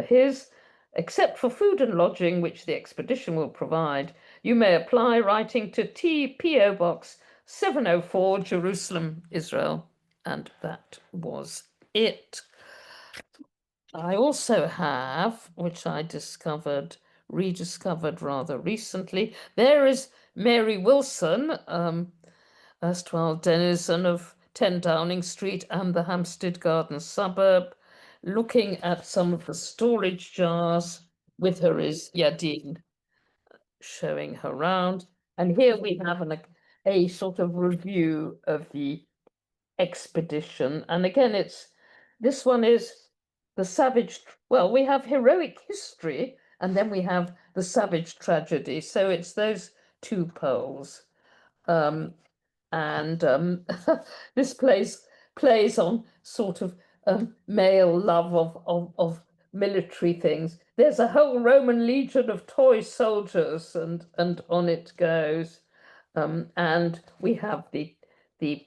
his, except for food and lodging, which the expedition will provide. You may apply writing to TPO Box 704, Jerusalem, Israel. And that was it. I also have, which I rediscovered rather recently, there is Mary Wilson, erstwhile denizen of 10 Downing Street and the Hampstead Garden suburb, looking at some of the storage jars. With her is Yadin showing her round. And here we have a sort of review of the expedition. And again, this one is the savage, well, we have heroic history and then we have the savage tragedy. So it's those two poles. This plays on sort of male love of military things. There's a whole Roman legion of toy soldiers, and on it goes. And we have the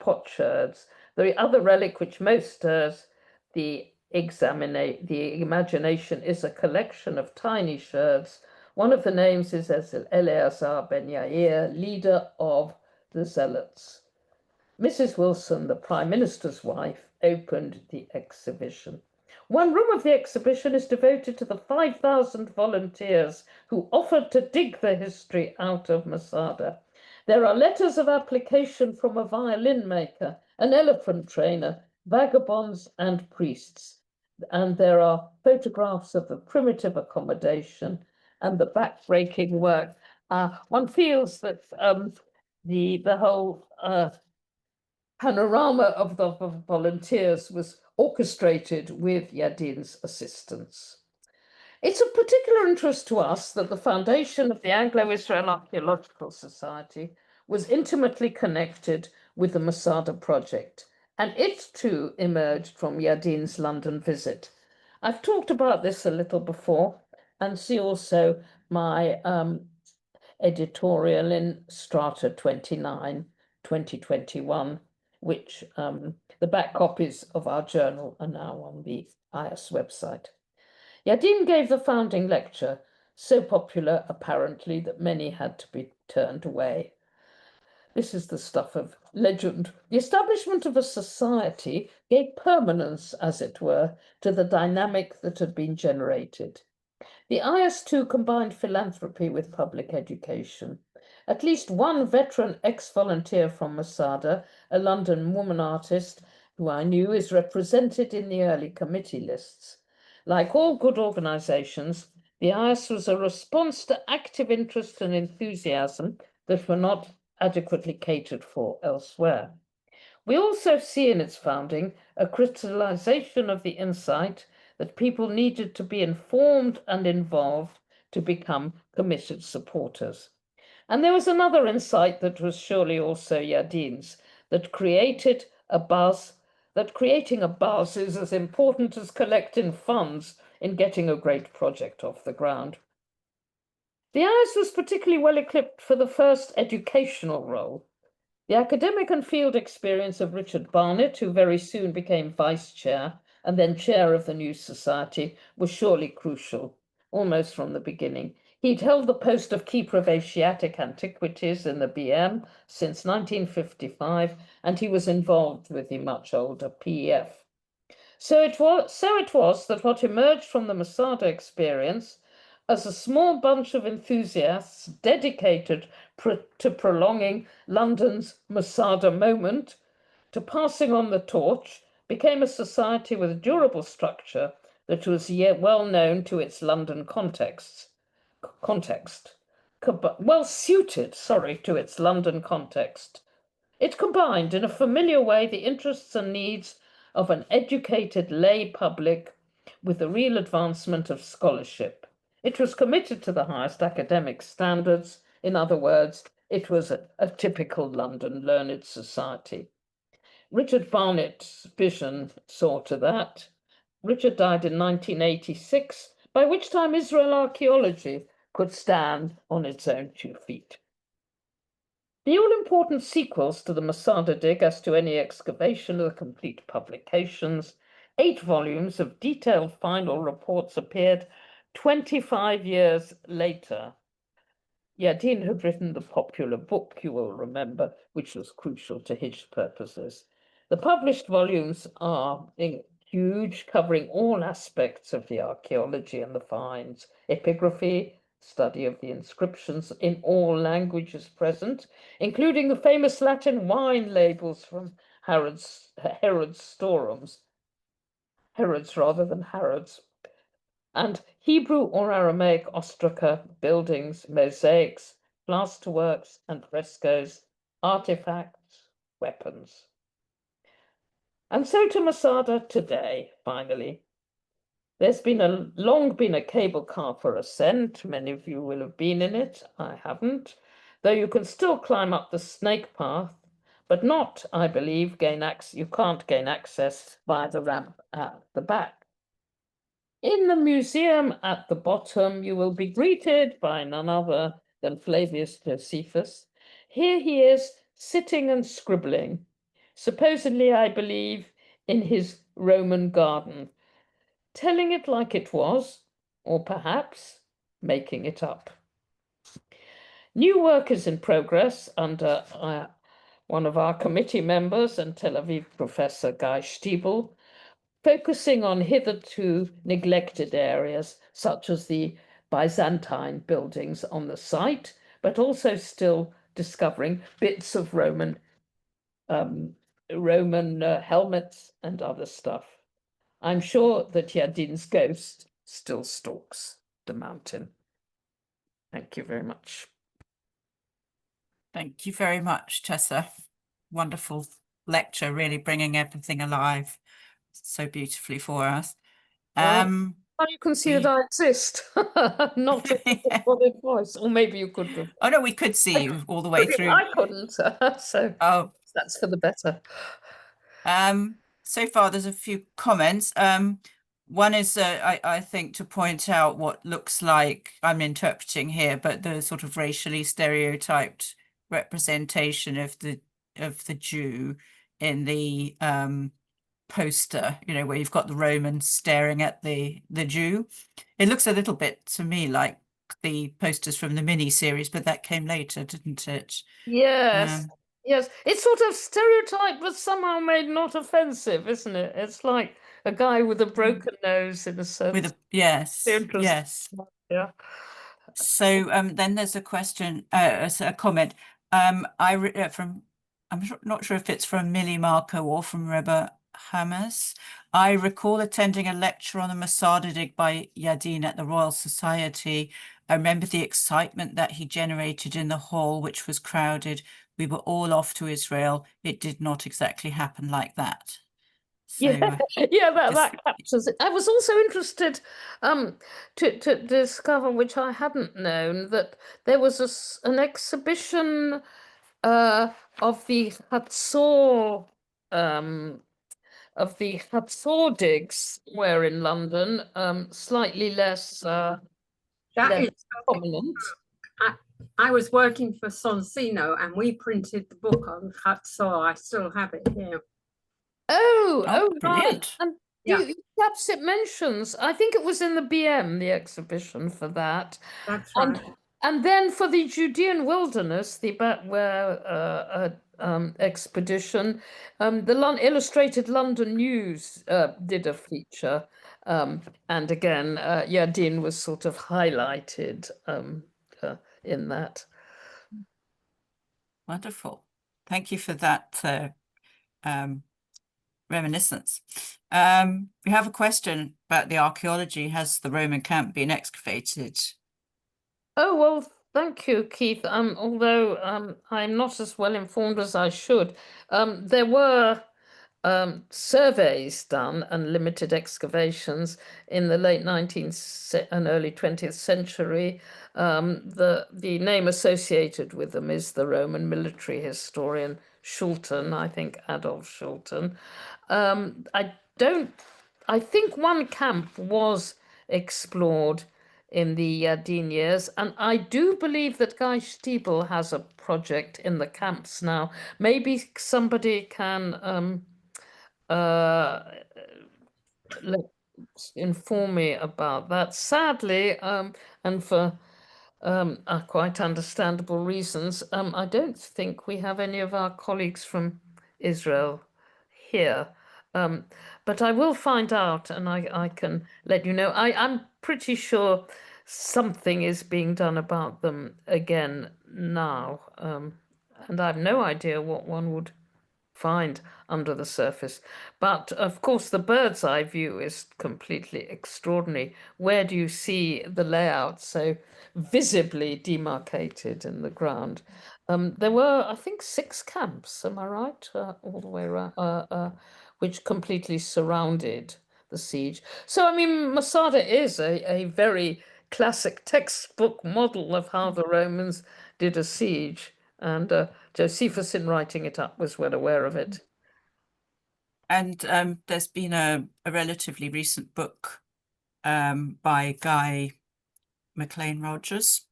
potsherds. The other relic which most stirs the imagination is a collection of tiny sherds. One of the names is Eleazar ben Yair, leader of the Zealots. Mrs. Wilson, the Prime Minister's wife, opened the exhibition. One room of the exhibition is devoted to the 5,000 volunteers who offered to dig the history out of Masada. There are letters of application from a violin maker, an elephant trainer, vagabonds, and priests. And there are photographs of the primitive accommodation and the backbreaking work. One feels that the whole panorama of the volunteers was orchestrated with Yadin's assistance. It's of particular interest to us that the foundation of the Anglo-Israel Archaeological Society was intimately connected with the Masada project, and it too emerged from Yadin's London visit. I've talked about this a little before, and see also my editorial in Strata 29, 2021, which the back copies of our journal are now on the AIAS website. Yadin gave the founding lecture, so popular apparently that many had to be turned away. This is the stuff of legend. The establishment of a society gave permanence, as it were, to the dynamic that had been generated. The AIAS too combined philanthropy with public education. At least one veteran ex-volunteer from Masada, a London woman artist who I knew, is represented in the early committee lists. Like all good organizations, the AIAS was a response to active interest and enthusiasm that were not adequately catered for elsewhere. We also see in its founding a crystallization of the insight that people needed to be informed and involved to become committed supporters. And there was another insight that was surely also Yadin's, that creating a buzz is as important as collecting funds in getting a great project off the ground. The AIAS was particularly well equipped for the first educational role. The academic and field experience of Richard Barnett, who very soon became vice chair and then chair of the new society, was surely crucial, almost from the beginning. He'd held the post of Keeper of Asiatic Antiquities in the BM since 1955, and he was involved with the much older PEF. So it was that what emerged from the Masada experience as a small bunch of enthusiasts dedicated to prolonging London's Masada moment, to passing on the torch, became a society with a durable structure that was yet well known to its London context, well suited, to its London context. It combined in a familiar way the interests and needs of an educated lay public with the real advancement of scholarship. It was committed to the highest academic standards. In other words, it was a typical London learned society. Richard Barnett's vision saw to that. Richard died in 1986, by which time Israel archaeology could stand on its own 2 feet. The all-important sequels to the Masada dig as to any excavation are the complete publications. 8 volumes of detailed final reports appeared 25 years later. Yadin had written the popular book, you will remember, which was crucial to his purposes. The published volumes are huge, covering all aspects of the archaeology and the finds, epigraphy, study of the inscriptions in all languages present, including the famous Latin wine labels from Herod's storums, Herod's rather than Harrods, and Hebrew or Aramaic ostraca, buildings, mosaics, plasterworks and frescoes, artifacts, weapons. And so to Masada today, finally. There's long been a cable car for ascent. Many of you will have been in it. I haven't. Though you can still climb up the snake path, but not, I believe, you can't gain access via the ramp at the back. In the museum at the bottom, you will be greeted by none other than Flavius Josephus. Here he is, sitting and scribbling, supposedly, I believe, in his Roman garden, telling it like it was, or perhaps making it up. New work is in progress under one of our committee members and Tel Aviv professor Guy Stiebel, focusing on hitherto neglected areas such as the Byzantine buildings on the site, but also still discovering bits of Roman helmets and other stuff. I'm sure that Yadin's ghost still stalks the mountain. Thank you very much. Thank you very much, Tessa. Wonderful lecture, really bringing everything alive so beautifully for us. Well, you can see that I exist, not just a recorded voice, or maybe you could have. Oh no, we could see you all the way through. I couldn't, so Oh, that's for the better. so far there's a few comments. One is, I think, to point out what looks like, I'm interpreting here, but the sort of racially stereotyped representation of the Jew in the poster, you know, where you've got the Romans staring at the Jew. It looks a little bit to me like the posters from the mini series, but that came later, didn't it? Yes. Yes, it's sort of stereotype, but somehow made not offensive, isn't it? It's like a guy with a broken nose, in a sense. With a yes, Interesting. yes. Yeah. So then there's a question, a comment. From not sure if it's from Millie Marco or from Rebbe Hammers. I recall attending a lecture on the Masada dig by Yadin at the Royal Society. I remember the excitement that he generated in the hall, which was crowded. We were all off to Israel. It did not exactly happen like that. So, yeah, that captures it. I was also interested to discover, which I hadn't known, that there was an exhibition of the Hatzor digs, where in London, slightly less That is prominent. I was working for Sonsino and we printed the book on Hatzor. I still have it here. Oh, brilliant. right. And Yeah. perhaps it mentions, I think it was in the BM, the exhibition for that. That's right. And then for the Judean wilderness, the expedition, the Illustrated London News did a feature. And again, Yadin was sort of highlighted in that. Wonderful. Thank you for that reminiscence. We have a question about the archaeology. Has the Roman camp been excavated? Oh, well, thank you, Keith. Although I'm not as well informed as I should, there were surveys done and limited excavations in the late 19th and early 20th century. The name associated with them is the Roman military historian Schulten, I think Adolf Schulten. I think one camp was explored in the Dean years, and I do believe that Guy Stiebel has a project in the camps now. Maybe somebody can uh, inform me about that. Sadly, and for quite understandable reasons, I don't think we have any of our colleagues from Israel here. But I will find out and I can let you know. I'm pretty sure something is being done about them again now. And I have no idea what one would find under the surface. But of course, the bird's eye view is completely extraordinary. Where do you see the layout so visibly demarcated in the ground? There were, I think, 6 camps, am I right? All the way around, which completely surrounded the siege. So, I mean, Masada is a very classic textbook model of how the Romans did a siege. And Josephus, in writing it up, was well aware of it. And there's been a relatively recent book by Guy McLean Rogers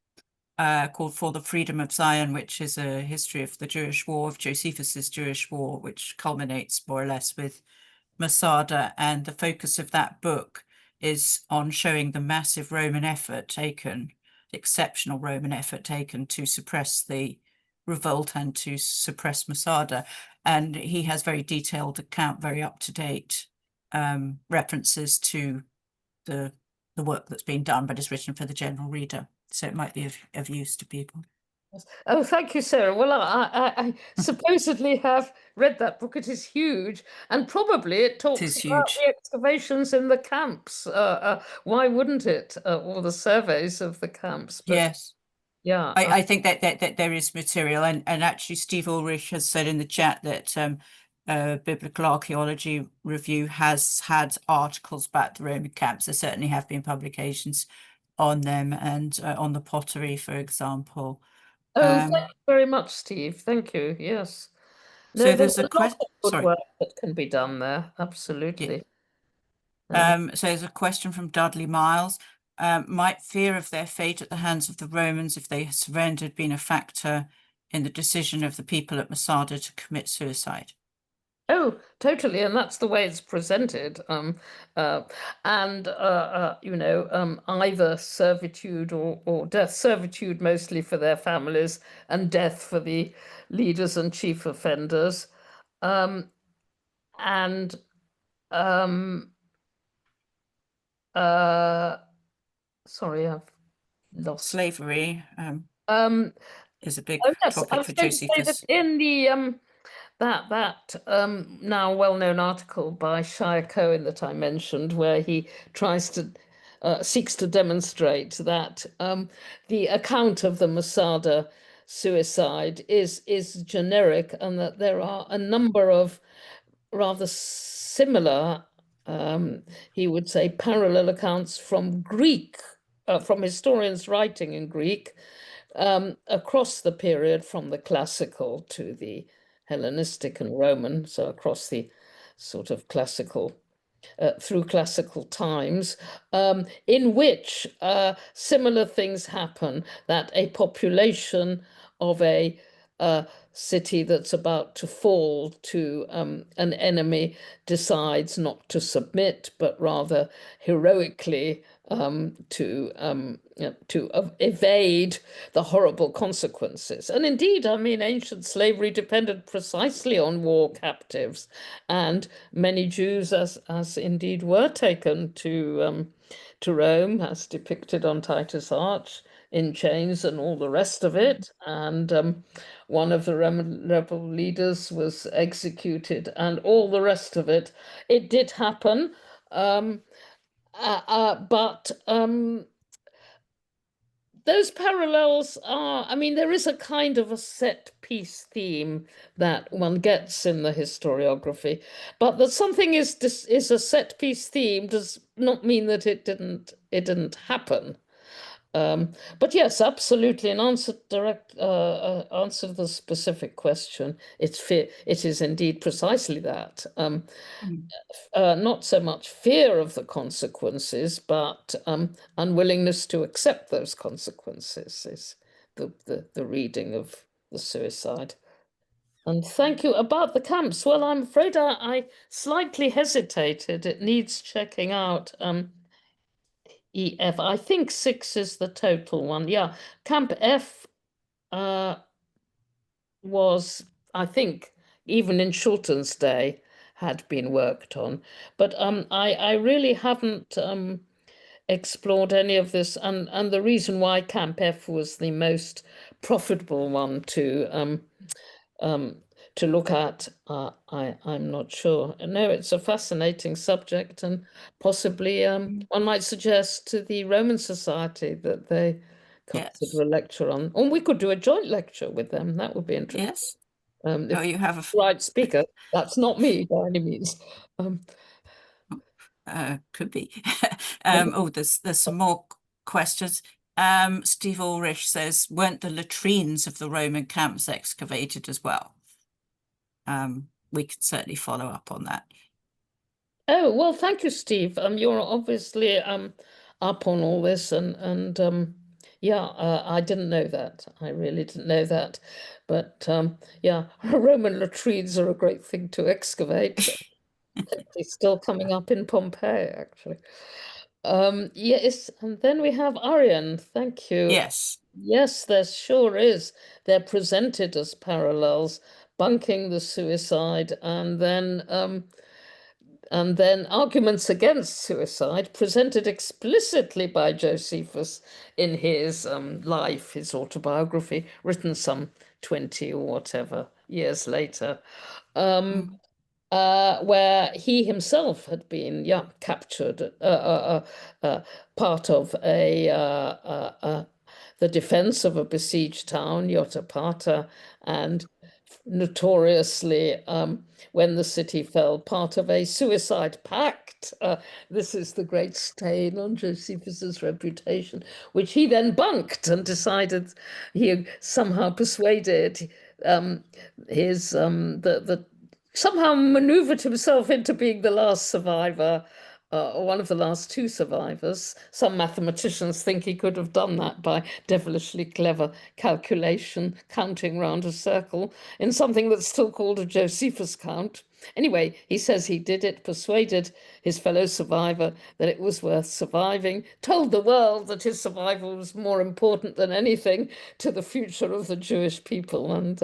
called For the Freedom of Zion, which is a history of the Jewish War, of Josephus's Jewish War, which culminates more or less with Masada. And the focus of that book is on showing the massive Roman effort taken, the exceptional Roman effort taken to suppress the revolt and to suppress Masada. And he has very detailed account, very up-to-date references to the work that's been done, but is written for the general reader. So it might be of use to people. Oh, thank you, Sarah. Well, I supposedly have read that book. It is huge, and probably it talks about huge. the excavations in the camps. Why wouldn't it? Or the surveys of the camps. But yes. yeah, I think that there is material, and actually Steve Ulrich has said in the chat that Biblical Archaeology Review has had articles about the Roman camps. There certainly have been publications on them, and on the pottery, for example. thank you very much, Steve. Thank you. Yes. No, So there's a lot of good sorry. work that can be done there. Absolutely. So there's a question from Dudley Miles. Might fear of their fate at the hands of the Romans if they surrendered been a factor in the decision of the people at Masada to commit suicide? Oh, totally, and that's the way it's presented. Either servitude or death, servitude mostly for their families, and death for the leaders and chief offenders. Um, and sorry, I've lost. Slavery is a big topic for Josephus. In the that now well-known article by Shire Cohen that I mentioned, where he tries to seeks to demonstrate that the account of the Masada suicide is generic, and that there are a number of rather similar, he would say, parallel accounts from Greek, from historians writing in Greek, across the period from the classical to the Hellenistic and Roman, so across the sort of classical, through classical times, in which similar things happen, that a population of a city that's about to fall to an enemy decides not to submit, but rather heroically to evade the horrible consequences. And indeed, I mean, ancient slavery depended precisely on war captives, and many Jews, as indeed were taken to Rome, as depicted on Titus' Arch in chains and all the rest of it. And one of the rebel leaders was executed and all the rest of it. It did happen. But those parallels are, I mean, there is a kind of a set piece theme that one gets in the historiography, but that something is a set piece theme does not mean that it didn't happen. But yes, absolutely. An answer to the specific question. It is indeed precisely that. Not so much fear of the consequences, but unwillingness to accept those consequences is the reading of the suicide. And thank you about the camps. Well, I'm afraid I slightly hesitated. It needs checking out. EF, I think 6 is the total one. Yeah, Camp F was, I think, even in Schulten's day, had been worked on. But I really haven't explored any of this, and the reason why Camp F was the most profitable one to look at, I'm not sure. No, it's a fascinating subject, and possibly one might suggest to the Roman Society that they consider a lecture on, and we could do a joint lecture with them. That would be interesting. Yes. If You have a right speaker. That's not me by any means. Could be. There's some more questions. Steve Ulrich says, weren't the latrines of the Roman camps excavated as well? We could certainly follow up on that. Oh, well, thank you, Steve. You're obviously up on all this, and yeah, I didn't know that. I really didn't know that. But yeah, Roman latrines are a great thing to excavate. They're still coming up in Pompeii, actually. Yes, and then we have Arian. Thank you. Yes. Yes, there sure is. They're presented as parallels, bunking the suicide, and then arguments against suicide presented explicitly by Josephus in his life, his autobiography, written some 20 or whatever years later. Where he himself had been, captured, part of the defense of a besieged town, Yotapata, and notoriously, when the city fell, part of a suicide pact. This is the great stain on Josephus's reputation, which he then bunked and decided he somehow persuaded somehow maneuvered himself into being the last survivor, or one of the last 2 survivors. Some mathematicians think he could have done that by devilishly clever calculation, counting round a circle in something that's still called a Josephus count. Anyway, he says he did it, persuaded his fellow survivor that it was worth surviving, told the world that his survival was more important than anything to the future of the Jewish people and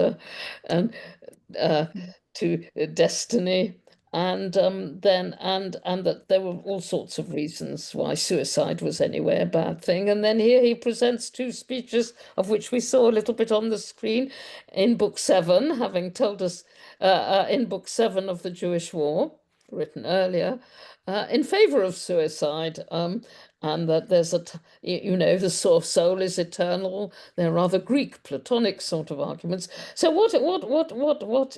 to destiny, and that there were all sorts of reasons why suicide was anyway a bad thing. And then here he presents 2 speeches, of which we saw a little bit on the screen in Book 7, having told us in Book 7 of the Jewish War, written earlier, in favor of suicide, and that there's the soul is eternal. They're rather Greek, Platonic sort of arguments. So what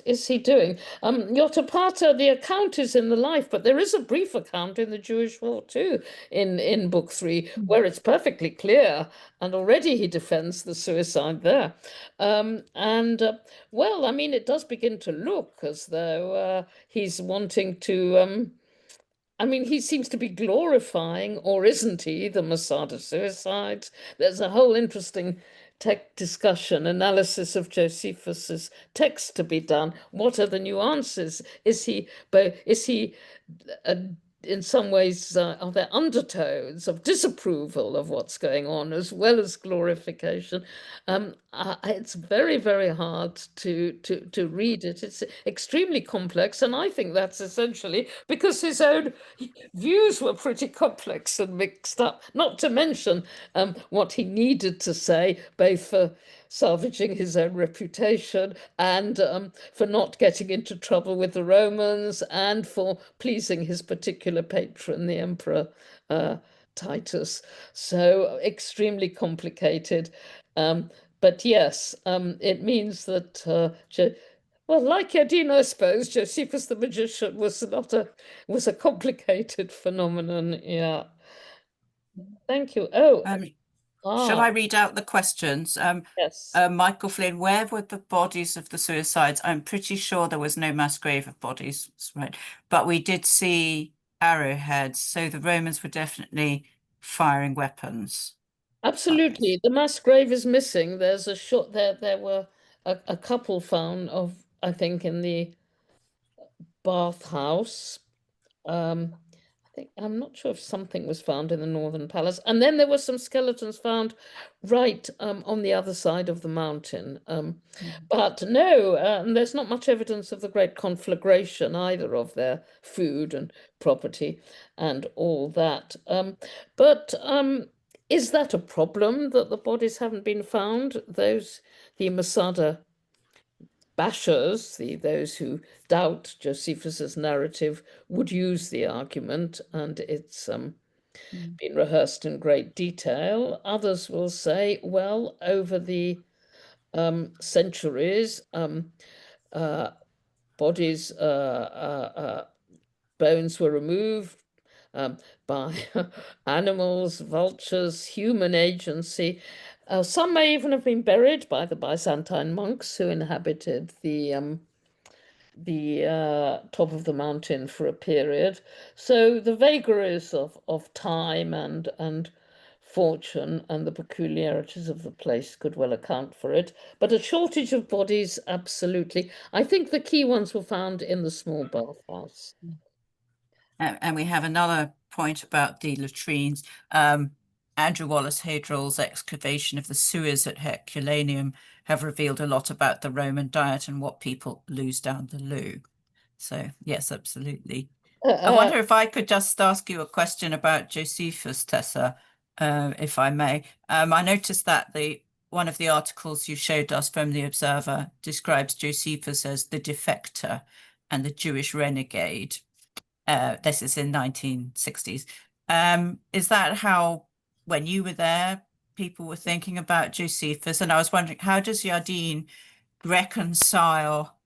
is he doing? Yotapata, the account is in the life, but there is a brief account in the Jewish War too, in Book 3, where it's perfectly clear, and already he defends the suicide there. Well, I mean, it does begin to look as though he's wanting to. I mean, he seems to be glorifying, or isn't he, the Masada suicides? There's a whole interesting discussion, analysis of Josephus's text to be done. What are the nuances? Is he in some ways, are there undertones of disapproval of what's going on as well as glorification? It's very, very hard to read it. It's extremely complex, and I think that's essentially because his own views were pretty complex and mixed up. Not to mention what he needed to say, both for salvaging his own reputation and for not getting into trouble with the Romans and for pleasing his particular patron, the Emperor Titus. So extremely complicated. But yes, it means that well, like Yadin, I suppose, Josephus the magician was a complicated phenomenon. Yeah. Thank you. Oh, Shall I read out the questions? yes. Michael Flynn, where were the bodies of the suicides? I'm pretty sure there was no mass grave of bodies, right? But we did see arrowheads, so the Romans were definitely firing weapons. Absolutely. The mass grave is missing. There's a shot there. There were a couple found of, I think, in the bathhouse. I think I'm not sure if something was found in the Northern Palace. And then there were some skeletons found right on the other side of the mountain. But no, there's not much evidence of the great conflagration either of their food and property and all that. But is that a problem that the bodies haven't been found? The Masada bashers, those who doubt Josephus's narrative, would use the argument, and it's been rehearsed in great detail. Others will say, well, over the centuries, bodies, bones were removed by animals, vultures, human agency. Some may even have been buried by the Byzantine monks who inhabited the top of the mountain for a period. So the vagaries of time and fortune and the peculiarities of the place could well account for it. But a shortage of bodies, absolutely. I think the key ones were found in the small bathhouse. And we have another point about the latrines. Andrew Wallace Hadrian's excavation of the sewers at Herculaneum have revealed a lot about the Roman diet and what people lose down the loo. So yes, absolutely. I wonder if I could just ask you a question about Josephus, Tessa, if I may. I noticed that one of the articles you showed us from the Observer describes Josephus as the defector and the Jewish renegade. This is in 1960s. Is that how, when you were there, people were thinking about Josephus? And I was wondering, how does Yardine reconcile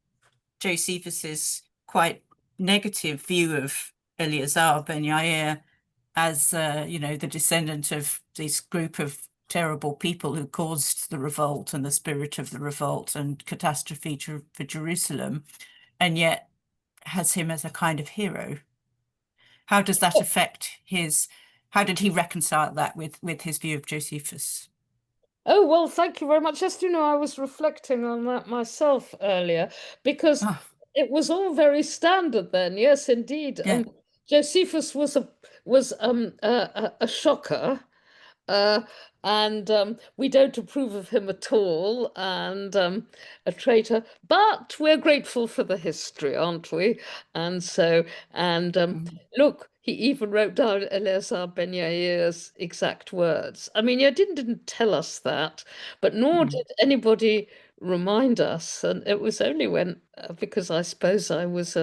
Josephus's quite negative view of Eleazar ben Yair as, the descendant of this group of terrible people who caused the revolt and the spirit of the revolt and catastrophe for Jerusalem, and yet has him as a kind of hero? How does that affect how did he reconcile that with his view of Josephus? Oh, well, thank you very much. Just, I was reflecting on that myself earlier because Oh, it was all very standard then. Yes, indeed. yeah. Josephus was a shocker. Uh, and we don't approve of him at all, and a traitor. But we're grateful for the history, aren't we? And so, and look, he even wrote down Eleazar ben Yair's exact words. I mean, didn't tell us that, but nor Mm. did anybody remind us. And it was only when, because I suppose I was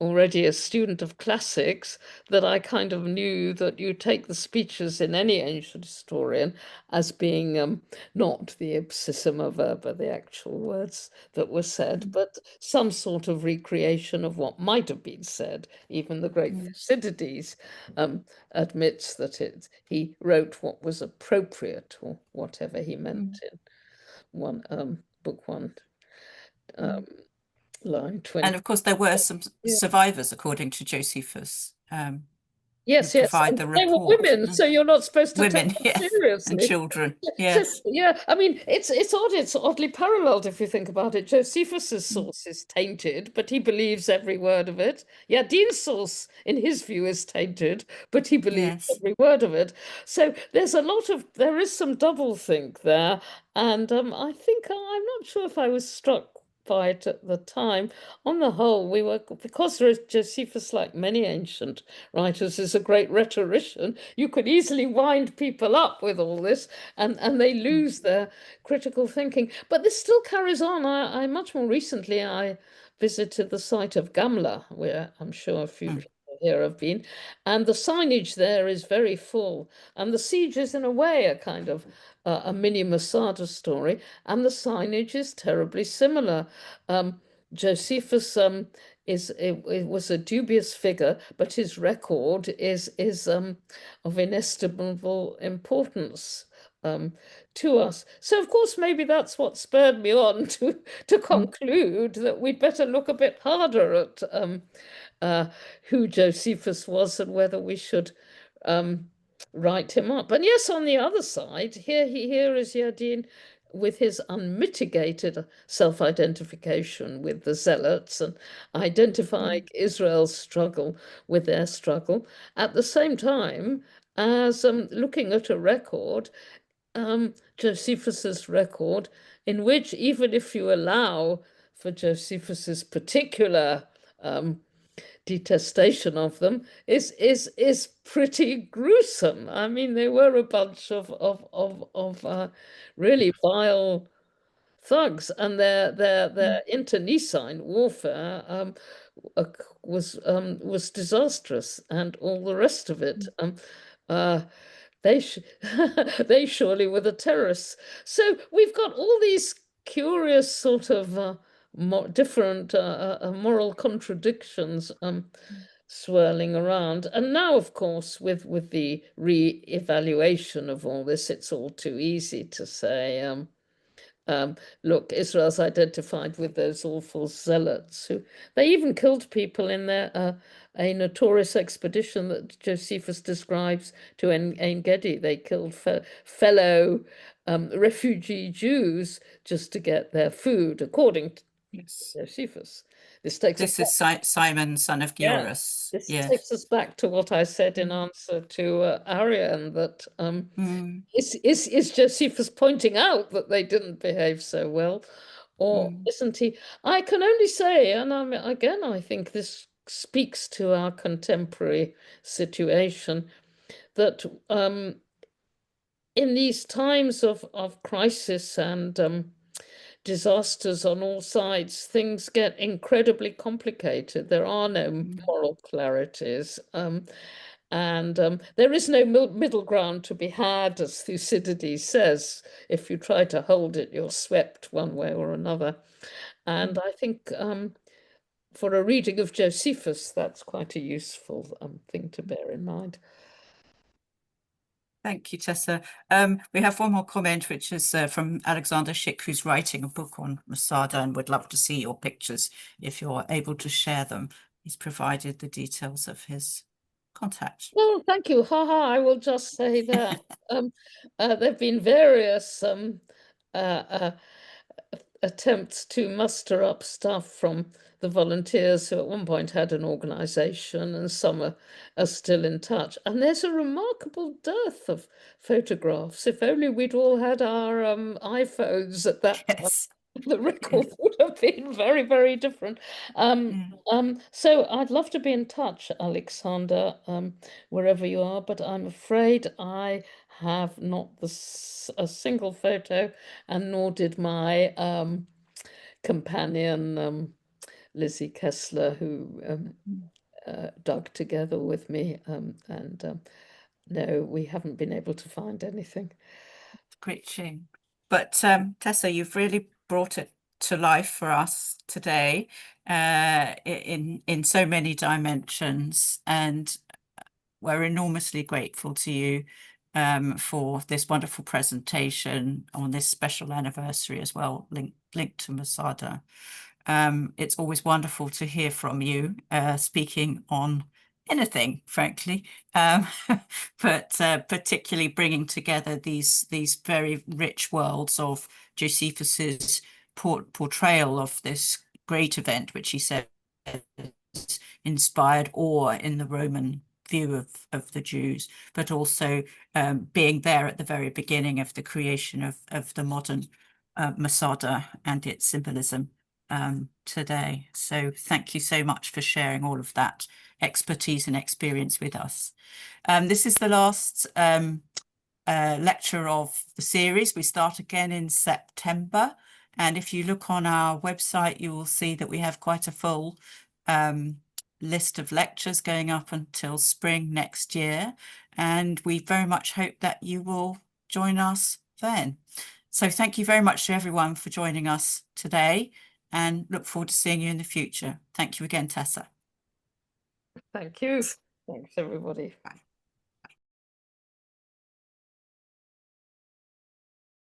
already a student of classics, that I kind of knew that you take the speeches in any ancient historian as being not the ipsissima verba, the actual words that were said, but some sort of recreation of what might have been said. Even the great Thucydides admits that he wrote what was appropriate, or whatever he meant in book one, line 20. And of course, there were some Yeah. survivors, according to Josephus. Yes, yes, provide and the they were report. women, so you're not supposed to take Women, them yes, and seriously. children, So yes. yeah, I mean, it's odd. It's oddly paralleled if you think about it. Josephus's Mm. source is tainted, but he believes every word of it. Yeah, Dean's source, in his view, is tainted, but he believes Yes. every word of it. So there is some doublethink there, and I think I'm not sure if I was struck by it at the time. On the whole, because Josephus, like many ancient writers, is a great rhetorician. You could easily wind people up with all this, and they lose their critical thinking. But this still carries on. I much more recently I visited the site of Gamla, where I'm sure a few people here have been, and the signage there is very full. And the siege is in a way a kind of a mini Masada story, and the signage is terribly similar. Josephus it was a dubious figure, but his record is of inestimable importance to us. So, of course, maybe that's what spurred me on to conclude that we'd better look a bit harder at uh, who Josephus was and whether we should write him up. And yes, on the other side, here is Yadin with his unmitigated self-identification with the Zealots and identifying Israel's struggle with their struggle, at the same time as looking at a record, Josephus's record, in which even if you allow for Josephus's particular detestation of them, is pretty gruesome. I mean, they were a bunch of really vile thugs, and their internecine warfare uh, was disastrous, and all the rest of it. Uh, they sh they surely were the terrorists. So we've got all these curious sort of different moral contradictions swirling around. And now, of course, with the re-evaluation of all this, it's all too easy to say, look, Israel's identified with those awful zealots who they even killed people in their a notorious expedition that Josephus describes to Ein Gedi. They killed fellow refugee Jews just to get their food, according to Yes. Josephus. This takes This us is Simon, son of yeah, Gyrus. this Yes. takes us back to what I said in answer to Ariane, that is Josephus pointing out that they didn't behave so well, or isn't he? I can only say, and again, I think this speaks to our contemporary situation, that in these times of crisis and disasters on all sides, things get incredibly complicated. There are no moral clarities. And there is no middle ground to be had, as Thucydides says. If you try to hold it, you're swept one way or another. And I think for a reading of Josephus, that's quite a useful thing to bear in mind. Thank you, Tessa. We have one more comment, which is from Alexander Schick, who's writing a book on Masada and would love to see your pictures if you're able to share them. He's provided the details of his contact. Well, thank you. I will just say that there have been various uh, uh, attempts to muster up stuff from the volunteers who at one point had an organization, and some are still in touch. And there's a remarkable dearth of photographs. If only we'd all had our iPhones at that time, Yes. the record would have been very, very different. So I'd love to be in touch, Alexander, wherever you are, but I'm afraid I have not a single photo, and nor did my companion, Lizzie Kessler, who dug together with me. No, we haven't been able to find anything. Great shame. But Tessa, you've really brought it to life for us today in so many dimensions, and we're enormously grateful to you for this wonderful presentation on this special anniversary as well, linked to Masada. It's always wonderful to hear from you speaking on anything, frankly, but particularly bringing together these very rich worlds of Josephus's portrayal of this great event, which he said inspired awe in the Roman view of the Jews, but also being there at the very beginning of the creation of the modern Masada and its symbolism today. So thank you so much for sharing all of that expertise and experience with us. This is the last lecture of the series. We start again in September. And if you look on our website, you will see that we have quite a full list of lectures going up until spring next year. And we very much hope that you will join us then. So thank you very much to everyone for joining us today, and look forward to seeing you in the future. Thank you again, Tessa. Thank you. Thanks, everybody. Bye.